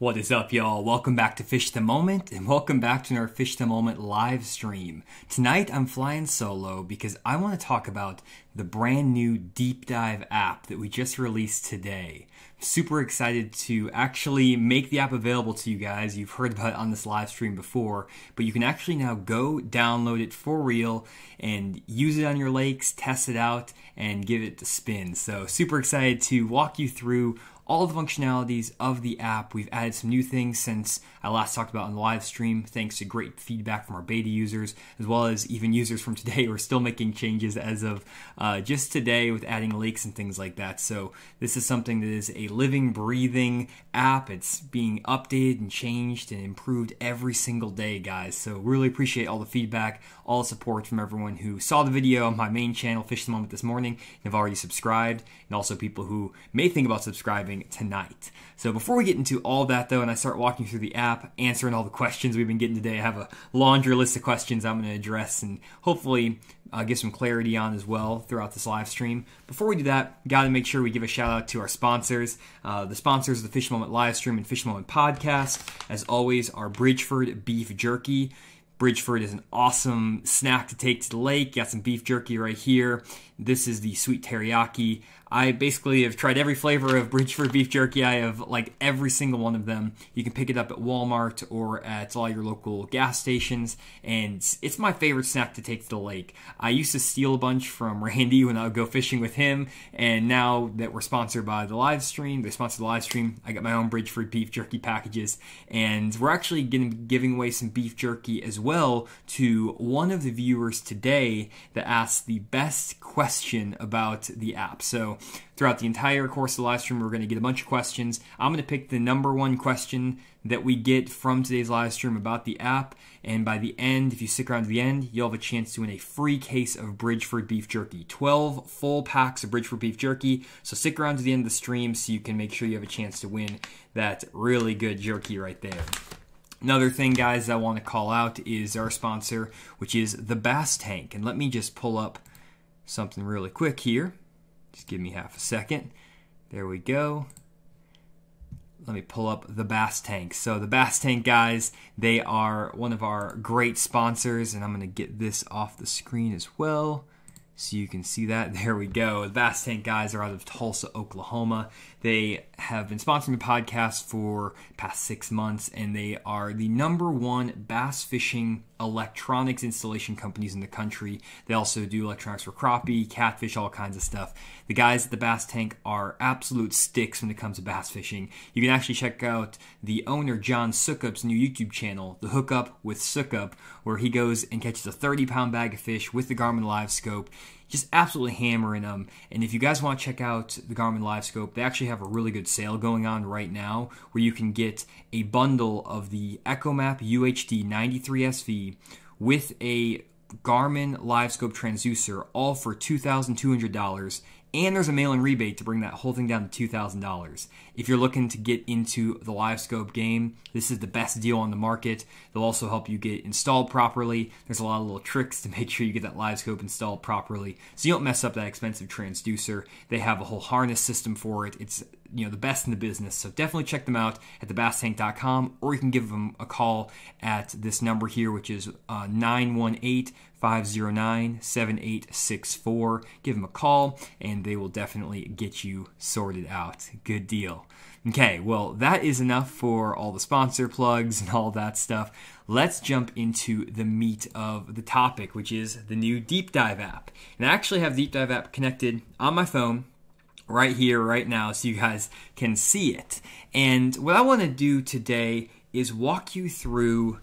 What is up, y'all? Welcome back to Fish the Moment, and welcome back to our Fish the Moment live stream. Tonight, I'm flying solo because I want to talk about the brand new deep dive app that we just released today. I'm super excited to actually make the app available to you guys. You've heard about it on this live stream before, but you can actually now go download it for real and use it on your lakes, test it out, and give it a spin. So super excited to walk you through all the functionalities of the app. We've added some new things since I last talked about on the live stream, thanks to great feedback from our beta users, as well as even users from today who are still making changes as of just today with adding lakes and things like that. So this is something that is a living, breathing app. It's being updated and changed and improved every single day, guys. So really appreciate all the feedback, all the support from everyone who saw the video on my main channel, Fish the Moment, this morning, and have already subscribed, and also people who may think about subscribing tonight. So before we get into all that though, and I start walking through the app, answering all the questions we've been getting today, I have a laundry list of questions I'm going to address and hopefully give some clarity on as well throughout this live stream. Before we do that, got to make sure we give a shout out to our sponsors. The sponsors of the Fish Moment live stream and Fish Moment podcast, as always, are Bridgeford Beef Jerky. Bridgeford is an awesome snack to take to the lake. Got some beef jerky right here. This is the sweet teriyaki. I basically have tried every flavor of Bridgeford beef jerky. I have like every single one of them. You can pick it up at Walmart or at all your local gas stations, and it's my favorite snack to take to the lake. I used to steal a bunch from Randy when I would go fishing with him, and now that we're sponsored by the live stream, they sponsor the live stream, I got my own Bridgeford beef jerky packages, and we're actually going to be giving away some beef jerky as well to one of the viewers today that asked the best question about the app. So throughout the entire course of the live stream, we're going to get a bunch of questions. I'm going to pick the number one question that we get from today's live stream about the app, and by the end, if you stick around to the end, you'll have a chance to win a free case of Bridgeford beef jerky. 12 full packs of Bridgeford beef jerky, so stick around to the end of the stream so you can make sure you have a chance to win that really good jerky right there. Another thing, guys, I want to call out is our sponsor, which is the Bass Tank. And let me just pull up something really quick here. Just give me half a second. There we go. Let me pull up the Bass Tank. So the Bass Tank, guys, they are one of our great sponsors, and I'm going to get this off the screen as well so you can see that. There we go. The Bass Tank guys are out of Tulsa, Oklahoma. They have been sponsoring the podcast for the past 6 months, and they are the #1 bass fishing electronics installation companies in the country. They also do electronics for crappie, catfish, all kinds of stuff. The guys at the Bass Tank are absolute sticks when it comes to bass fishing. You can actually check out the owner, John Sookup's new YouTube channel, The Hookup with Sookup, where he goes and catches a 30-pound bag of fish with the Garmin Live Scope, just absolutely hammering them. And if you guys want to check out the Garmin Live Scope, they actually have a really good sale going on right now where you can get a bundle of the EchoMap UHD 93SV with a Garmin Live Scope transducer, all for $2,200. And there's a mail-in rebate to bring that whole thing down to $2,000. If you're looking to get into the Live Scope game, this is the best deal on the market. They'll also help you get installed properly. There's a lot of little tricks to make sure you get that Live Scope installed properly so you don't mess up that expensive transducer. They have a whole harness system for it. It's the best in the business. So definitely check them out at thebasstank.com, or you can give them a call at this number here, which is 918-509-7864. Give them a call, and they will definitely get you sorted out. Good deal. Okay, well, that is enough for all the sponsor plugs and all that stuff. Let's jump into the meat of the topic, which is the new Deep Dive app. And I actually have Deep Dive app connected on my phone right here, right now, so you guys can see it. And what I want to do today is walk you through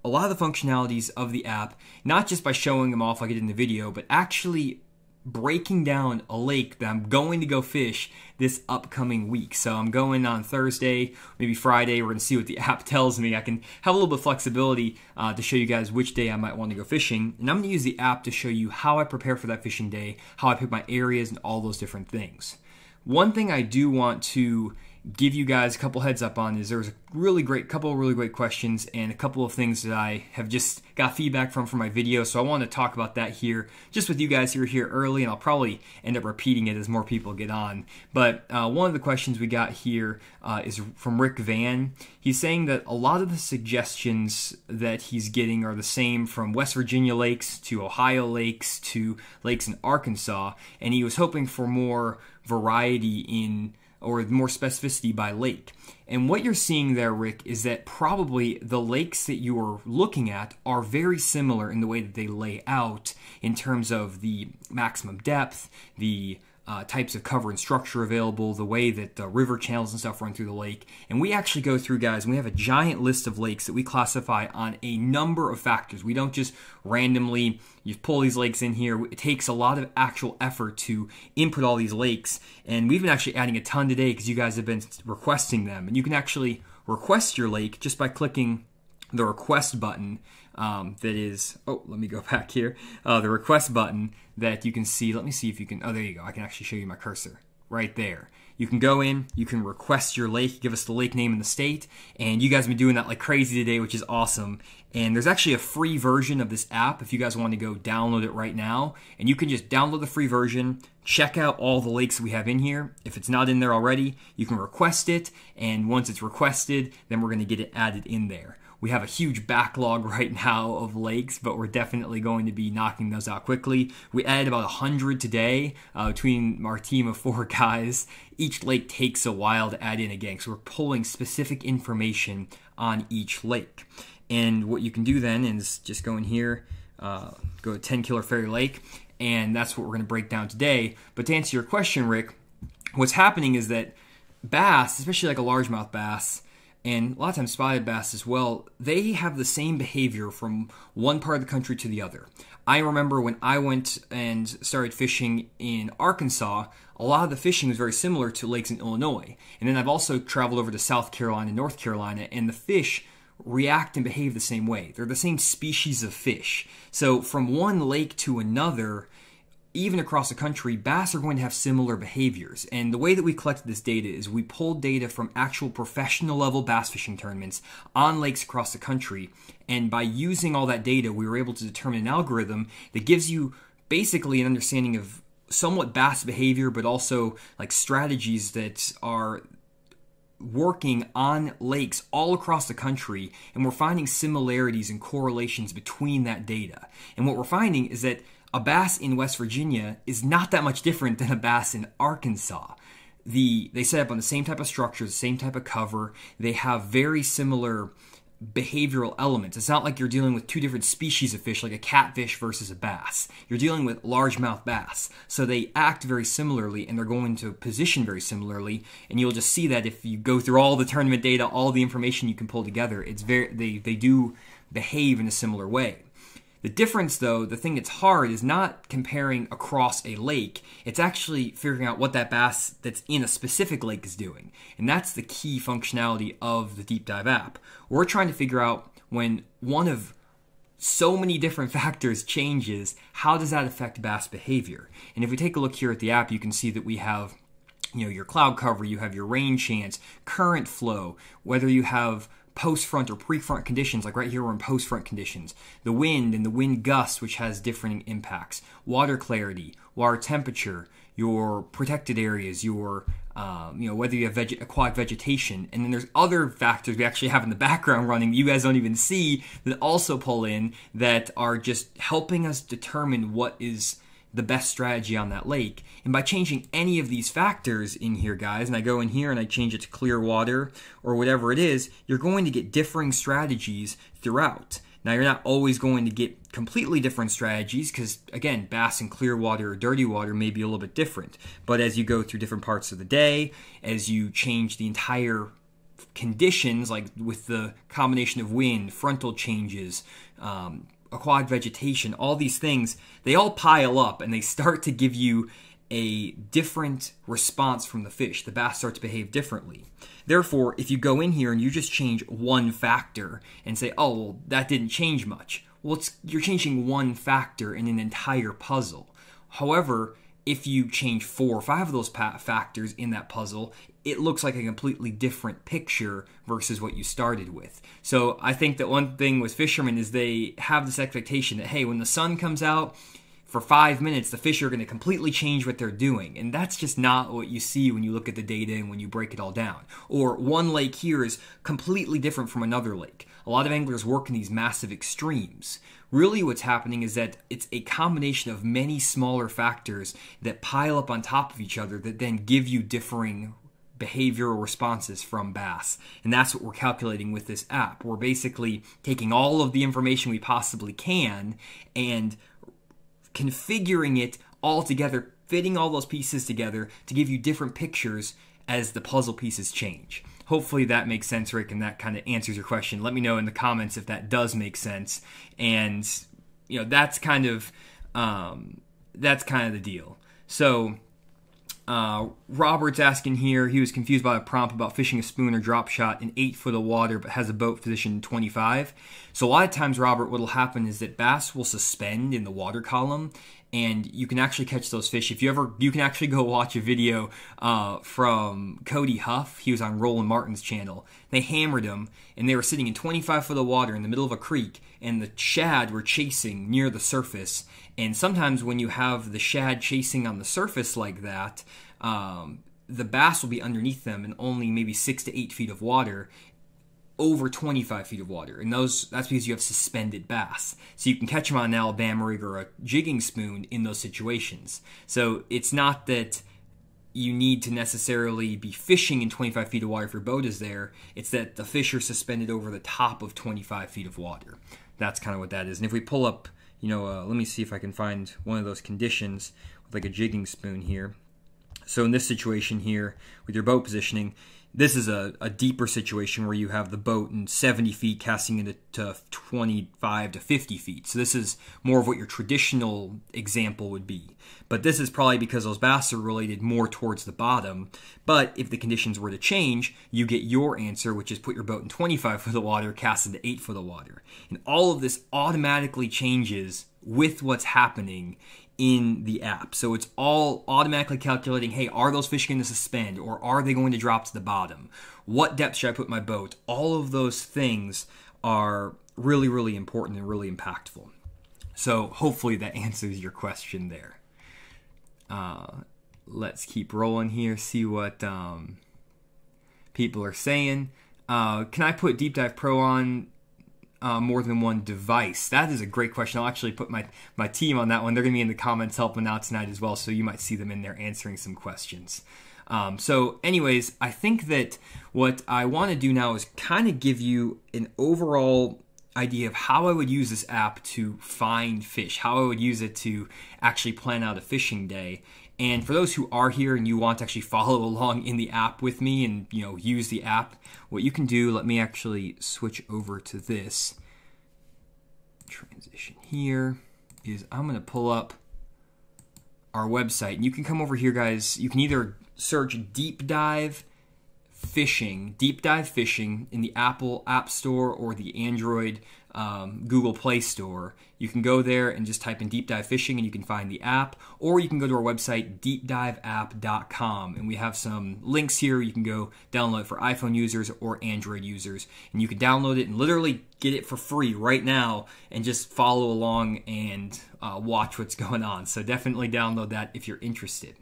a lot of the functionalities of the app, not just by showing them off like I did in the video, but actually breaking down a lake that I'm going to go fish this upcoming week. So I'm going on Thursday, maybe Friday. We're going to see what the app tells me. I can have a little bit of flexibility to show you guys which day I might want to go fishing. And I'm going to use the app to show you how I prepare for that fishing day, how I pick my areas, and all those different things. One thing I do want to give you guys a couple heads up on is there's a couple of really great questions and a couple of things that I have just got feedback from my video. So I want to talk about that here just with you guys who are here early, and I'll probably end up repeating it as more people get on. But one of the questions we got here is from Rick Van. He's saying that a lot of the suggestions that he's getting are the same from West Virginia lakes to Ohio lakes to lakes in Arkansas, and he was hoping for more variety in or more specificity by lake. And what you're seeing there, Rick, is that probably the lakes that you are looking at are very similar in the way that they lay out in terms of the maximum depth, the types of cover and structure available, the way that the river channels and stuff run through the lake. And we actually go through, guys, and we have a giant list of lakes that we classify on a number of factors. We don't just randomly pull these lakes in here. It takes a lot of actual effort to input all these lakes. And we've been actually adding a ton today because you guys have been requesting them. And you can actually request your lake just by clicking the request button. That is, let me go back here. The request button that you can see. Let me see if you can, there you go. I can actually show you my cursor right there. You can go in, you can request your lake, give us the lake name and the state, and you guys have been doing that like crazy today, which is awesome. And there's actually a free version of this app if you guys want to go download it right now. And you can just download the free version, check out all the lakes we have in here. If it's not in there already, you can request it, and once it's requested, then we're going to get it added in there. We have a huge backlog right now of lakes, but we're definitely going to be knocking those out quickly. We added about 100 today between our team of 4 guys. Each lake takes a while to add in again, so we're pulling specific information on each lake. And what you can do then is just go in here, go to 10 Killer Ferry Lake, and that's what we're going to break down today. But to answer your question, Rick, what's happening is that bass, especially like a largemouth bass, and a lot of times spotted bass as well, they have the same behavior from one part of the country to the other. I remember when I went and started fishing in Arkansas, a lot of the fishing was very similar to lakes in Illinois. And then I've also traveled over to South Carolina and North Carolina, and the fish react and behave the same way. They're the same species of fish. So from one lake to another, even across the country, bass are going to have similar behaviors. And the way that we collected this data is we pulled data from actual professional level bass fishing tournaments on lakes across the country. And by using all that data, we were able to determine an algorithm that gives you basically an understanding of somewhat bass behavior, but also like strategies that are working on lakes all across the country. And we're finding similarities and correlations between that data. And what we're finding is that a bass in West Virginia is not that much different than a bass in Arkansas. They set up on the same type of structure, the same type of cover. They have very similar behavioral elements. It's not like you're dealing with 2 different species of fish, like a catfish versus a bass. You're dealing with largemouth bass. So they act very similarly, and they're going to position very similarly. And you'll just see that if you go through all the tournament data, all the information you can pull together, they do behave in a similar way. The difference, though, the thing that's hard is not comparing across a lake. It's actually figuring out what that bass that's in a specific lake is doing. And that's the key functionality of the Deep Dive app. We're trying to figure out when one of so many different factors changes, how does that affect bass behavior? And if we take a look here at the app, you can see that we have your cloud cover, you have your rain chance, current flow, whether you have post-front or pre-front conditions, like right here we're in post-front conditions, the wind and the wind gusts, which has different impacts, water clarity, water temperature, your protected areas, your whether you have aquatic vegetation, and then there's other factors we actually have in the background running that you guys don't even see that also pull in that are just helping us determine what is the best strategy on that lake. And by changing any of these factors in here, guys, and I go in here and I change it to clear water or whatever it is, you're going to get differing strategies throughout. Now, you're not always going to get completely different strategies because, again, bass in clear water or dirty water may be a little bit different. But as you go through different parts of the day, as you change the entire conditions, like with the combination of wind, frontal changes, aquatic vegetation, all these things, they all pile up and they start to give you a different response from the fish. The bass start to behave differently. Therefore, if you go in here and you just change one factor and say, oh, well, that didn't change much. Well, you're changing one factor in an entire puzzle. However, if you change 4 or 5 of those factors in that puzzle, it looks like a completely different picture versus what you started with. So I think that one thing with fishermen is they have this expectation that, hey, when the sun comes out for 5 minutes, the fish are going to completely change what they're doing. And that's just not what you see when you look at the data and when you break it all down. Or one lake here is completely different from another lake. A lot of anglers work in these massive extremes. Really what's happening is that it's a combination of many smaller factors that pile up on top of each other that then give you differing behavioral responses from bass. And that's what we're calculating with this app. We're basically taking all of the information we possibly can and configuring it all together, fitting all those pieces together to give you different pictures as the puzzle pieces change. Hopefully that makes sense, Rick, and that kind of answers your question. Let me know in the comments if that does make sense. And that's kind of the deal. So Robert's asking here, he was confused by a prompt about fishing a spoon or drop shot in 8 foot of water but has a boat position in 25. So a lot of times, Robert, what will happen is that bass will suspend in the water column, and you can actually catch those fish. You can actually go watch a video from Cody Huff. He was on Roland Martin's channel. They hammered him, and they were sitting in 25 foot of water in the middle of a creek, and the shad were chasing near the surface. And sometimes when you have the shad chasing on the surface like that, the bass will be underneath them in only maybe 6 to 8 feet of water, over 25 feet of water. And that's because you have suspended bass. So you can catch them on an Alabama rig or a jigging spoon in those situations. So it's not that you need to necessarily be fishing in 25 feet of water if your boat is there. It's that the fish are suspended over the top of 25 feet of water. That's kind of what that is. And if we pull up, let me see if I can find one of those conditions with like a jigging spoon here. So in this situation here, with your boat positioning, this is a deeper situation where you have the boat in 70 feet casting into 25 to 50 feet. So this is more of what your traditional example would be. But this is probably because those bass are related more towards the bottom. But if the conditions were to change, you get your answer, which is put your boat in 25 foot of water, cast into 8 foot of water. And all of this automatically changes with what's happening in the app. So it's all automatically calculating, hey, are those fish going to suspend or are they going to drop to the bottom? What depth should I put my boat? All of those things are really, really important and really impactful. So hopefully that answers your question there. Let's keep rolling here, see what people are saying. Can I put Deep Dive Pro on more than one device? That is a great question. I'll actually put my team on that one. They're going to be in the comments helping out tonight as well, so you might see them in there answering some questions. So anyways, I think that what I want to do now is kind of give you an overall idea of how I would use this app to find fish, how I would use it to actually plan out a fishing day. And for those who are here and you want to actually follow along in the app with me and use the app, what you can do, let me actually switch over to this transition here, is I'm going to pull up our website. And you can come over here, guys. You can either search Deep Dive Fishing in the Apple App Store or the Android Google Play Store. You can go there and just type in Deep Dive Fishing and you can find the app, or you can go to our website, deepdiveapp.com, and we have some links here. You can go download it for iPhone users or Android users, and you can download it and literally get it for free right now and just follow along and watch what's going on. So definitely download that if you're interested.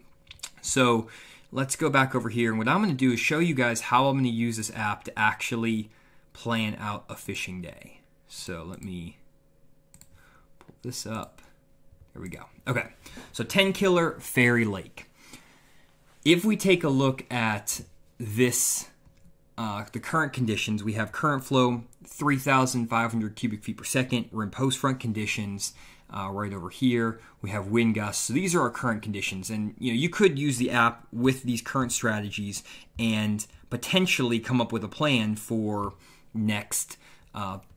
So let's go back over here, and what I'm going to do is show you guys how I'm going to use this app to actually plan out a fishing day. So let me pull this up. Here we go. Okay, so 10 Killer Fairy Lake. If we take a look at this, the current conditions, we have current flow 3,500 cubic feet per second. We're in post-front conditions. Right over here, we have wind gusts. So these are our current conditions, and you could use the app with these current strategies and potentially come up with a plan for next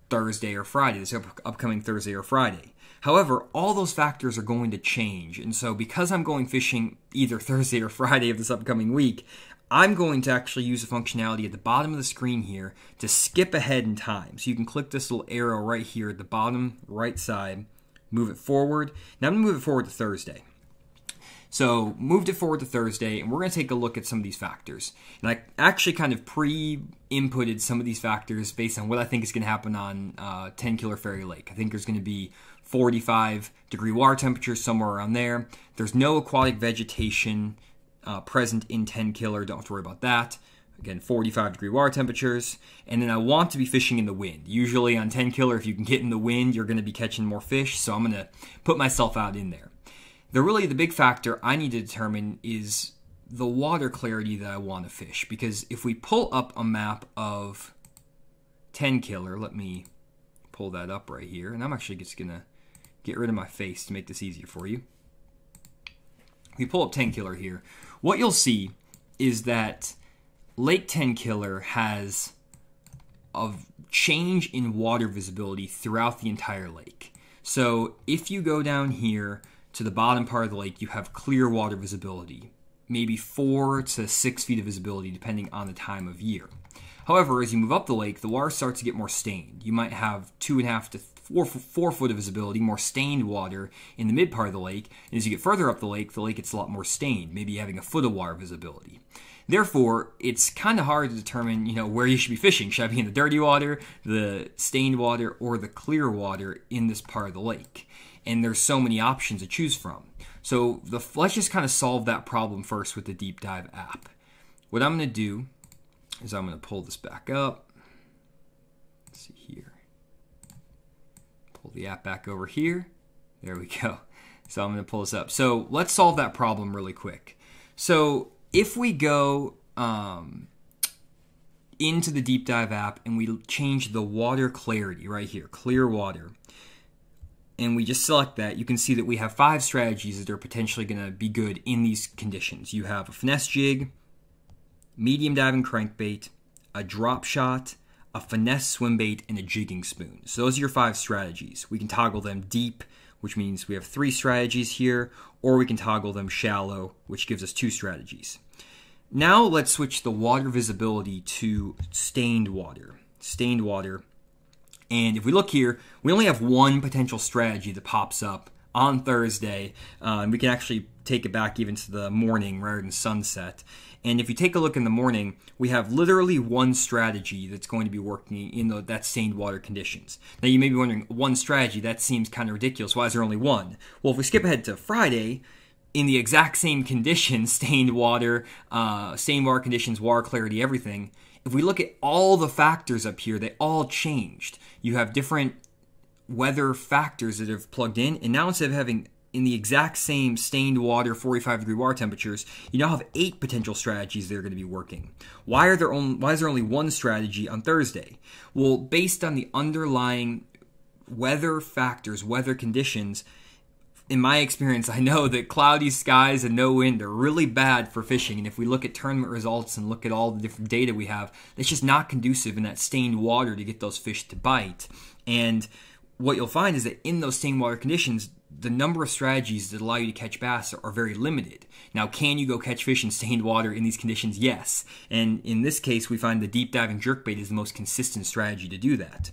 Thursday or Friday, this upcoming Thursday or Friday. However, all those factors are going to change, and so because I'm going fishing either Thursday or Friday of this upcoming week, I'm going to actually use the functionality at the bottom of the screen here to skip ahead in time. So you can click this little arrow right here at the bottom right side, move it forward. Now I'm going to move it forward to Thursday. So moved it forward to Thursday, and we're going to take a look at some of these factors. And I actually kind of pre-inputted some of these factors based on what I think is going to happen on 10 Killer Fairy Lake. I think there's going to be 45-degree water temperature, somewhere around there. There's no aquatic vegetation present in 10 Killer. Don't have to worry about that. Again, 45-degree water temperatures. And then I want to be fishing in the wind. Usually on 10 Killer, if you can get in the wind, you're going to be catching more fish. So I'm going to put myself out in there. The big factor I need to determine is the water clarity that I want to fish. Because if we pull up a map of 10 Killer, let me pull that up right here. And I'm actually just going to get rid of my face to make this easier for you. If we pull up 10 Killer here, what you'll see is that Lake 10 Killer has a change in water visibility throughout the entire lake. So if you go down here to the bottom part of the lake, you have clear water visibility, maybe 4 to 6 feet of visibility depending on the time of year. However, as you move up the lake, the water starts to get more stained. You might have 2.5 to 4 foot of visibility, more stained water in the mid part of the lake. And as you get further up the lake gets a lot more stained, maybe having a foot of water visibility. Therefore, it's kind of hard to determine, where you should be fishing. Should I be in the dirty water, the stained water, or the clear water in this part of the lake? And there's so many options to choose from. So let's just kind of solve that problem first with the Deep Dive app. What I'm going to do is I'm going to pull this back up. Let's see here. Pull the app back over here. There we go. So I'm going to pull this up. So let's solve that problem really quick. So if we go into the Deep Dive app and we change the water clarity right here, clear water, and we just select that, you can see that we have 5 strategies that are potentially going to be good in these conditions. You have a finesse jig, medium diving crankbait, a drop shot, a finesse swim bait, and a jigging spoon. So those are your 5 strategies. We can toggle them deep, which means we have 3 strategies here, or we can toggle them shallow, which gives us 2 strategies. Now let's switch the water visibility to stained water. Stained water. And if we look here, we only have 1 potential strategy that pops up on Thursday. And we can actually take it back even to the morning rather than sunset. And if you take a look in the morning, we have literally 1 strategy that's going to be working in that stained water conditions. Now you may be wondering, 1 strategy, that seems kind of ridiculous. Why is there only 1? Well, if we skip ahead to Friday, in the exact same conditions, stained water conditions, water clarity, everything, if we look at all the factors up here, they all changed. You have different weather factors that have plugged in, and now instead of having in the exact same stained water, 45-degree water temperatures, you now have 8 potential strategies that are going to be working. Why is there only 1 strategy on Thursday? Well, based on the underlying weather factors, weather conditions, in my experience, I know that cloudy skies and no wind are really bad for fishing. And if we look at tournament results and look at all the different data we have, it's just not conducive in that stained water to get those fish to bite. And what you'll find is that in those stained water conditions, the number of strategies that allow you to catch bass are very limited. Now, can you go catch fish in stained water in these conditions? Yes. And in this case, we find the deep diving jerkbait is the most consistent strategy to do that.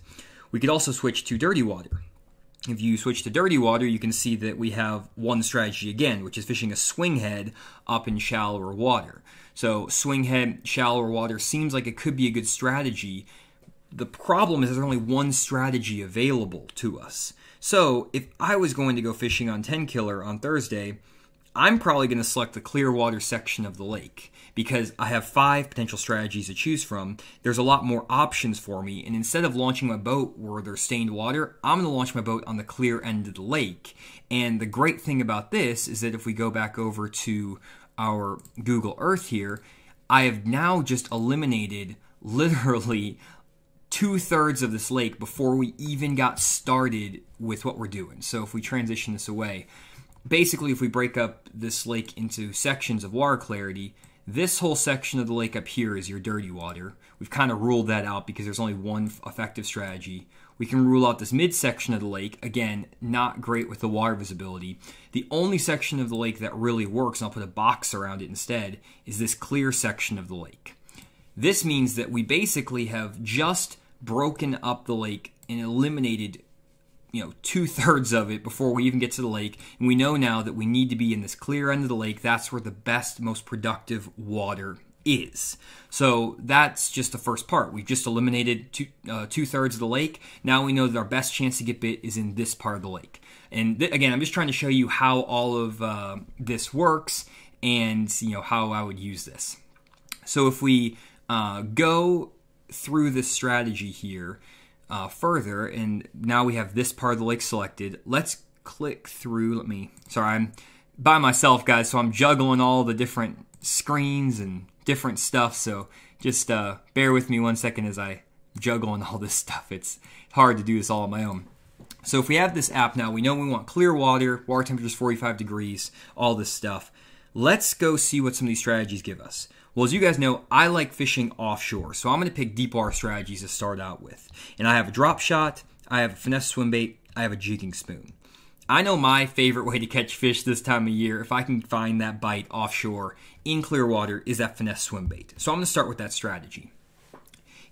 We could also switch to dirty water. If you switch to dirty water, you can see that we have 1 strategy again, which is fishing a swing head up in shallower water. So swing head, shallower water seems like it could be a good strategy. The problem is there's only 1 strategy available to us. So if I was going to go fishing on 10 Killer on Thursday, I'm probably going to select the clear water section of the lake because I have 5 potential strategies to choose from. There's a lot more options for me, and instead of launching my boat where there's stained water, I'm going to launch my boat on the clear end of the lake. And the great thing about this is that if we go back over to our Google Earth here, I have now just eliminated literally 2/3 of this lake before we even got started with what we're doing. So if we transition this away, basically if we break up this lake into sections of water clarity, this whole section of the lake up here is your dirty water. We've kind of ruled that out because there's only 1 effective strategy. We can rule out this midsection of the lake. Again, not great with the water visibility. The only section of the lake that really works, and I'll put a box around it instead, is this clear section of the lake. This means that we basically have just broken up the lake and eliminated 2/3 of it before we even get to the lake, and we know now that we need to be in this clear end of the lake. That's where the best, most productive water is. So that's just the first part. We've just eliminated 2/3 of the lake. Now we know that our best chance to get bit is in this part of the lake. And again, I'm just trying to show you how all of this works and how I would use this. So if we go through this strategy here further, and now we have this part of the lake selected, let's click through. Sorry, I'm by myself, guys, so I'm juggling all the different screens and different stuff, so just bear with me one second as I juggle on all this stuff. It's hard to do this all on my own. So if we have this app now, we know we want clear water temperature is 45 degrees, all this stuff. Let's go see what some of these strategies give us. Well, as you guys know, I like fishing offshore, so I'm going to pick deep water strategies to start out with. And I have a drop shot, I have a finesse swim bait, I have a jigging spoon. I know my favorite way to catch fish this time of year, if I can find that bite offshore in clear water, is that finesse swim bait. So I'm going to start with that strategy.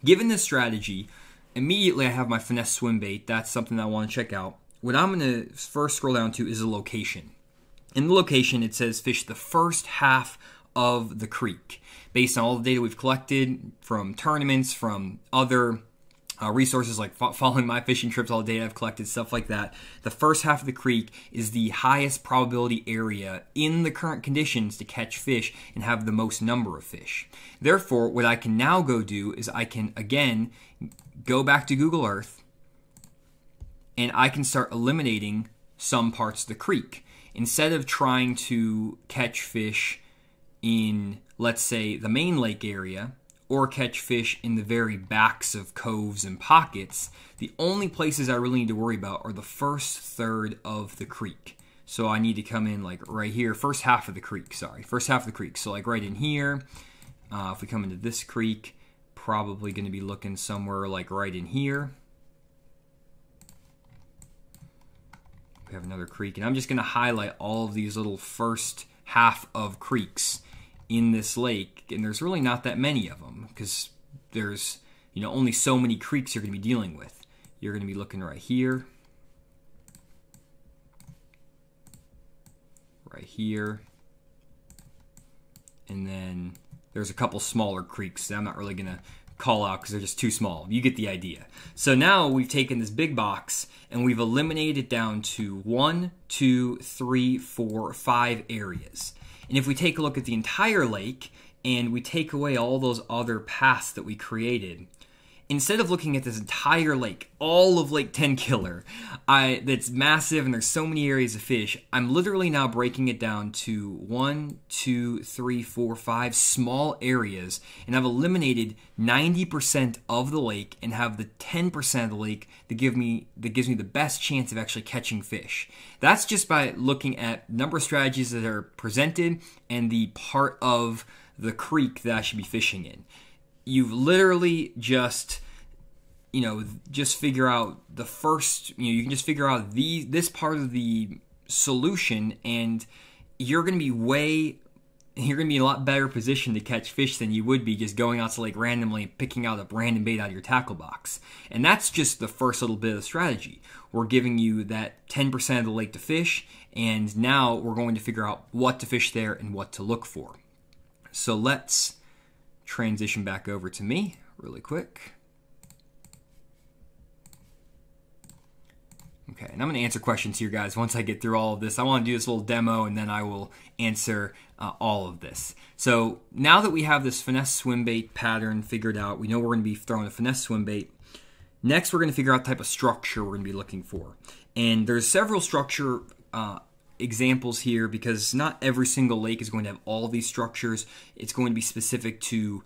Given this strategy, immediately I have my finesse swim bait. That's something that I want to check out. What I'm going to first scroll down to is the location. In the location, it says fish the first half of the creek. Based on all the data we've collected from tournaments, from other resources like following my fishing trips, all the data I've collected, stuff like that, the first half of the creek is the highest probability area in the current conditions to catch fish and have the most number of fish. Therefore, what I can now go do is I can, again, go back to Google Earth, and I can start eliminating some parts of the creek. Instead of trying to catch fish in, let's say, the main lake area, or catch fish in the very backs of coves and pockets, the only places I really need to worry about are the first third of the creek. So I need to come in like right here, first half of the creek, So like right in here, if we come into this creek, probably going to be looking somewhere like right in here. We have another creek, and I'm just going to highlight all of these little first half of creeks in this lake, and there's really not that many of them because there's only so many creeks you're going to be dealing with. You're going to be looking right here, and then there's a couple smaller creeks that I'm not really going to call out because they're just too small. You get the idea. So now we've taken this big box and we've eliminated it down to 1, 2, 3, 4, 5 areas. And if we take a look at the entire lake and we take away all those other paths that we created, instead of looking at this entire lake, all of Lake Tenkiller, that's massive and there's so many areas of fish, I'm literally now breaking it down to 1, 2, 3, 4, 5 small areas, and I've eliminated 90% of the lake and have the 10% of the lake that gives me the best chance of actually catching fish. That's just by looking at number of strategies that are presented and the part of the creek that I should be fishing in. You've literally just figure out the first, you can just figure out this part of the solution, and you're going to be in a lot better position to catch fish than you would be just going out to lake randomly and picking out a random bait out of your tackle box. And that's just the first little bit of the strategy. We're giving you that 10% of the lake to fish, and now we're going to figure out what to fish there and what to look for. So let's transition back over to me really quick. Okay, and I'm going to answer questions here, guys, once I get through all of this. I want to do this little demo, and then I will answer all of this. So now that we have this finesse swim bait pattern figured out, we know we're going to be throwing a finesse swim bait. Next, we're going to figure out the type of structure we're going to be looking for. And there's several structure examples here because not every single lake is going to have all of these structures. It's going to be specific to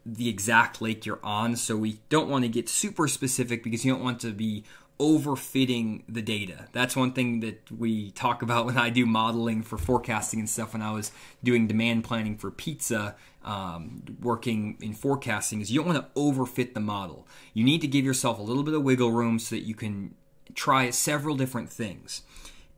the exact lake you're on, so we don't want to get super specific because you don't want to be overfitting the data. That's one thing that we talk about when I do modeling for forecasting and stuff. When I was doing demand planning for pizza, working in forecasting, is you don't want to overfit the model. You need to give yourself a little bit of wiggle room so that you can try several different things.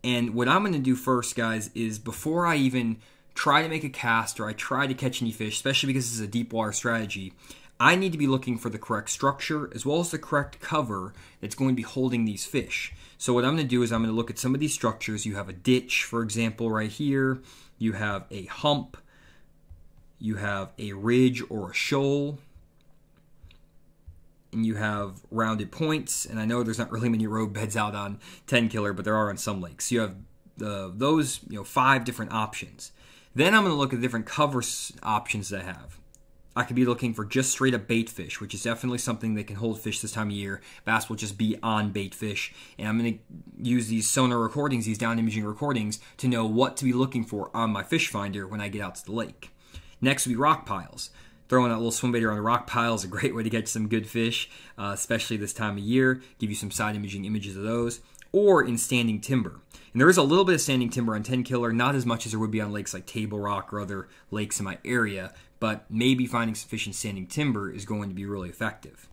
And what I'm going to do first, guys, is before I even try to make a cast or I try to catch any fish, especially because this is a deep water strategy, I need to be looking for the correct structure as well as the correct cover that's going to be holding these fish. So what I'm going to do is I'm going to look at some of these structures. You have a ditch, for example, right here. You have a hump. You have a ridge or a shoal. And you have rounded points. And I know there's not really many road beds out on 10 Killer, but there are on some lakes. So you have those 5 different options. Then I'm going to look at the different cover options that I have. I could be looking for just straight up bait fish, which is definitely something that can hold fish this time of year. Bass will just be on bait fish. And I'm going to use these sonar recordings, these down imaging recordings, to know what to be looking for on my fish finder when I get out to the lake. Next will be rock piles. Throwing that little swim bait around a rock pile is a great way to catch some good fish, especially this time of year. Give you some side imaging images of those. Or in standing timber. And there is a little bit of standing timber on 10 Killer, not as much as there would be on lakes like Table Rock or other lakes in my area, but maybe finding sufficient standing timber is going to be really effective.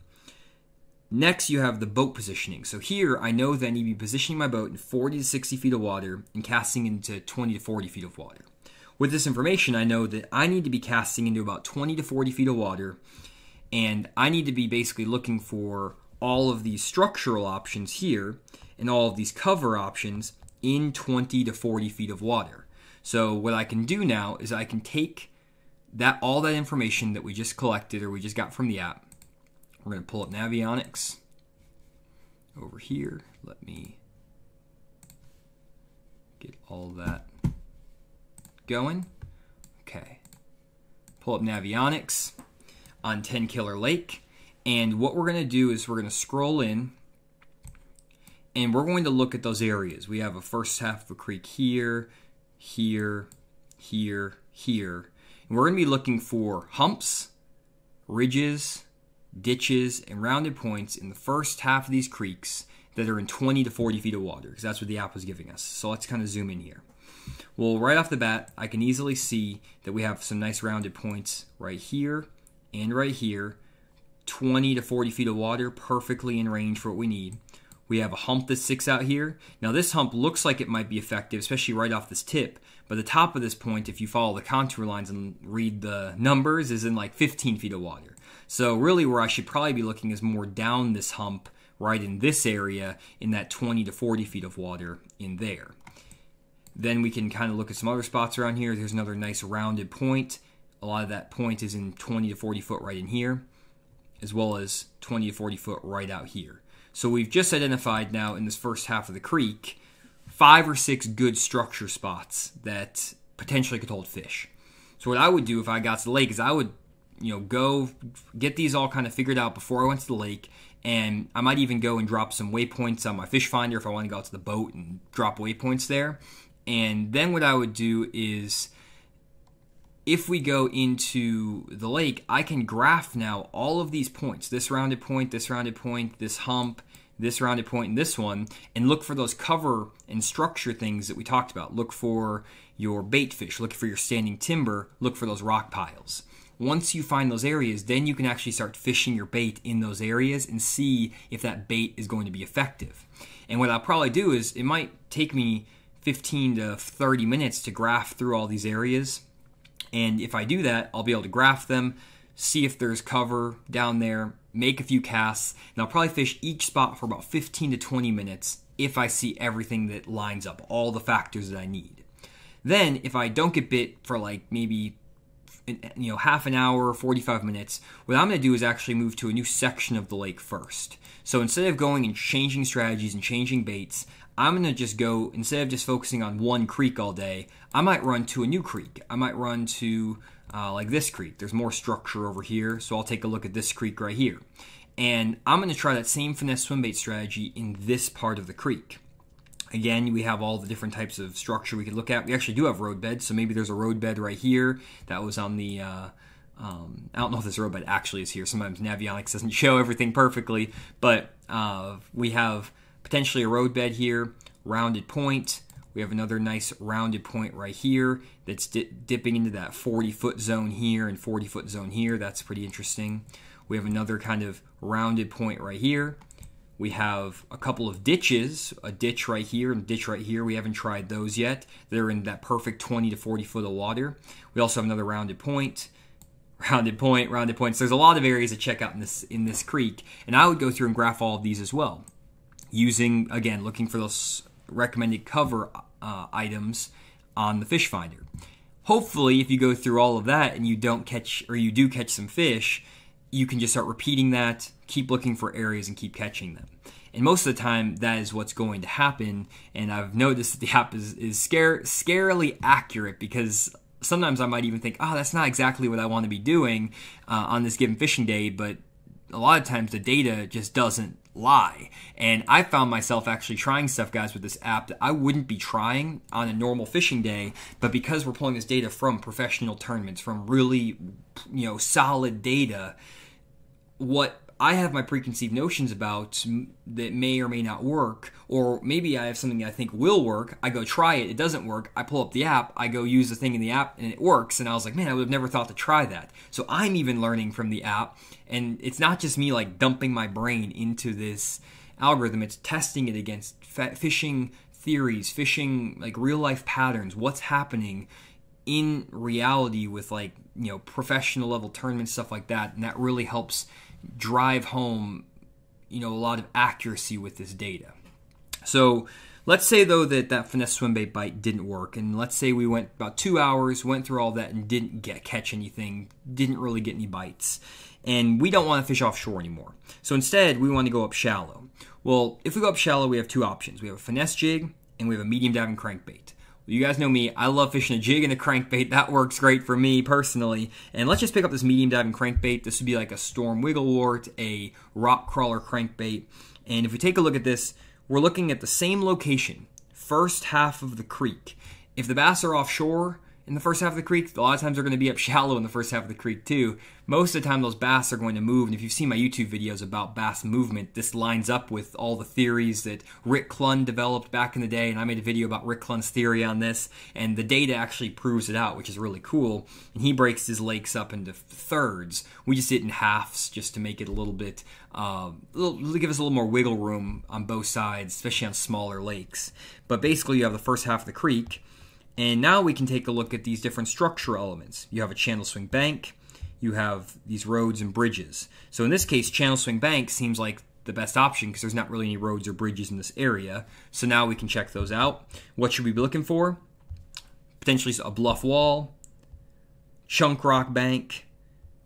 Next, you have the boat positioning. So here, I know that I need to be positioning my boat in 40 to 60 feet of water and casting into 20 to 40 feet of water. With this information, I know that I need to be casting into about 20 to 40 feet of water, and I need to be basically looking for all of these structural options here and all of these cover options in 20 to 40 feet of water. So what I can do now is I can take all that information that we just collected or we just got from the app. We're going to pull up Navionics over here. Let me get all that going. Okay. Pull up Navionics on 10 Killer Lake. And what we're going to do is we're going to scroll in and we're going to look at those areas. We have a first half of a creek here, here, here, here. And we're going to be looking for humps, ridges, ditches, and rounded points in the first half of these creeks that are in 20 to 40 feet of water, because that's what the app was giving us. So let's kind of zoom in here. Well, right off the bat, I can easily see that we have some nice rounded points right here and right here. 20 to 40 feet of water, perfectly in range for what we need. We have a hump that sticks out here. Now this hump looks like it might be effective, especially right off this tip, but the top of this point, if you follow the contour lines and read the numbers, is in like 15 feet of water. So really where I should probably be looking is more down this hump, right in this area, in that 20 to 40 feet of water in there. Then we can kind of look at some other spots around here. There's another nice rounded point. A lot of that point is in 20 to 40 foot right in here, as well as 20 to 40 foot right out here. So we've just identified now in this first half of the creek 5 or 6 good structure spots that potentially could hold fish. So what I would do if I got to the lake is I would, go get these all kind of figured out before I went to the lake, and I might even go and drop some waypoints on my fish finder if I want to go out to the boat and drop waypoints there. And then what I would do is, if we go into the lake, I can graph now all of these points, this rounded point, this rounded point, this hump, this rounded point, and this one, and look for those cover and structure things that we talked about. Look for your bait fish, look for your standing timber, look for those rock piles. Once you find those areas, then you can actually start fishing your bait in those areas and see if that bait is going to be effective. And what I'll probably do is, it might take me 15 to 30 minutes to graph through all these areas. And if I do that, I'll be able to graph them, see if there's cover down there, make a few casts, and I'll probably fish each spot for about 15 to 20 minutes if I see everything that lines up, all the factors that I need. Then, if I don't get bit for like maybe half an hour or 45 minutes, what I'm going to do is actually move to a new section of the lake first. So instead of going and changing strategies and changing baits, I'm going to just go, instead of just focusing on one creek all day, I might run to a new creek. I might run to like this creek. There's more structure over here, so I'll take a look at this creek right here. And I'm going to try that same finesse swim bait strategy in this part of the creek. Again, we have all the different types of structure we could look at. We actually do have road beds, so maybe there's a road bed right here that was on the, I don't know if this road bed actually is here. Sometimes Navionics doesn't show everything perfectly, but we have potentially a road bed here, rounded point. We have another nice rounded point right here that's dipping into that 40-foot zone here and 40-foot zone here. That's pretty interesting. We have another kind of rounded point right here. We have a couple of ditches, a ditch right here and a ditch right here. We haven't tried those yet. They're in that perfect 20 to 40 foot of water. We also have another rounded point, rounded point, rounded point. So there's a lot of areas to check out in this creek, and I would go through and graph all of these as well, using, again, looking for those recommended cover items on the fish finder. Hopefully, if you go through all of that and you don't catch, or you do catch some fish, you can just start repeating that, keep looking for areas and keep catching them. And most of the time, that is what's going to happen. And I've noticed that the app is scarily accurate, because sometimes I might even think, oh, that's not exactly what I want to be doing on this given fishing day, but a lot of times the data just doesn't lie. And I found myself actually trying stuff, guys, with this app that I wouldn't be trying on a normal fishing day, but because we're pulling this data from professional tournaments, from really, solid data, what I have my preconceived notions about that may or may not work, or maybe I have something that I think will work. I go try it, it doesn't work. I pull up the app, I go use the thing in the app, and it works. And I was like, man, I would have never thought to try that. So I'm even learning from the app, and it's not just me like dumping my brain into this algorithm. It's testing it against fishing theories, fishing like real life patterns, what's happening in reality with professional level tournaments, stuff like that. And that really helps drive home, a lot of accuracy with this data. So let's say though that finesse swim bait bite didn't work, and let's say we went about 2 hours, went through all that and didn't catch anything, didn't really get any bites, and we don't want to fish offshore anymore. So instead, we want to go up shallow. Well, if we go up shallow, we have two options. We have a finesse jig and we have a medium diving crankbait. You guys know me, I love fishing a jig and a crankbait. That works great for me personally. And let's just pick up this medium diving crankbait. This would be like a storm wigglewort, a rock crawler crankbait. And if we take a look at this, we're looking at the same location, first half of the creek. If the bass are offshore in the first half of the creek, a lot of times they're going to be up shallow in the first half of the creek too. Most of the time those bass are going to move, and if you've seen my YouTube videos about bass movement, this lines up with all the theories that Rick Clunn developed back in the day, and I made a video about Rick Clunn's theory on this, and the data actually proves it out, which is really cool. And he breaks his lakes up into thirds. We just did it in halves just to make it a little bit, give us a little more wiggle room on both sides, especially on smaller lakes. But basically you have the first half of the creek, and now we can take a look at these different structural elements. You have a channel swing bank, you have these roads and bridges. So in this case, channel swing bank seems like the best option because there's not really any roads or bridges in this area. So now we can check those out. What should we be looking for? Potentially a bluff wall, chunk rock bank,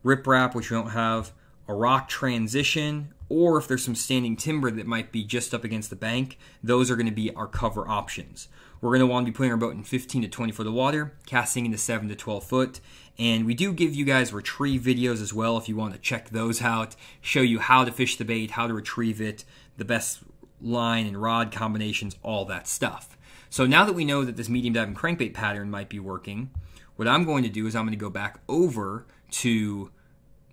riprap, which we don't have, a rock transition, or if there's some standing timber that might be just up against the bank, those are going to be our cover options. We're going to want to be putting our boat in 15 to 20 foot of water, casting into 7 to 12 foot, and we do give you guys retrieve videos as well if you want to check those out, show you how to fish the bait, how to retrieve it, the best line and rod combinations, all that stuff. So now that we know that this medium diving crankbait pattern might be working, what I'm going to do is I'm going to go back over to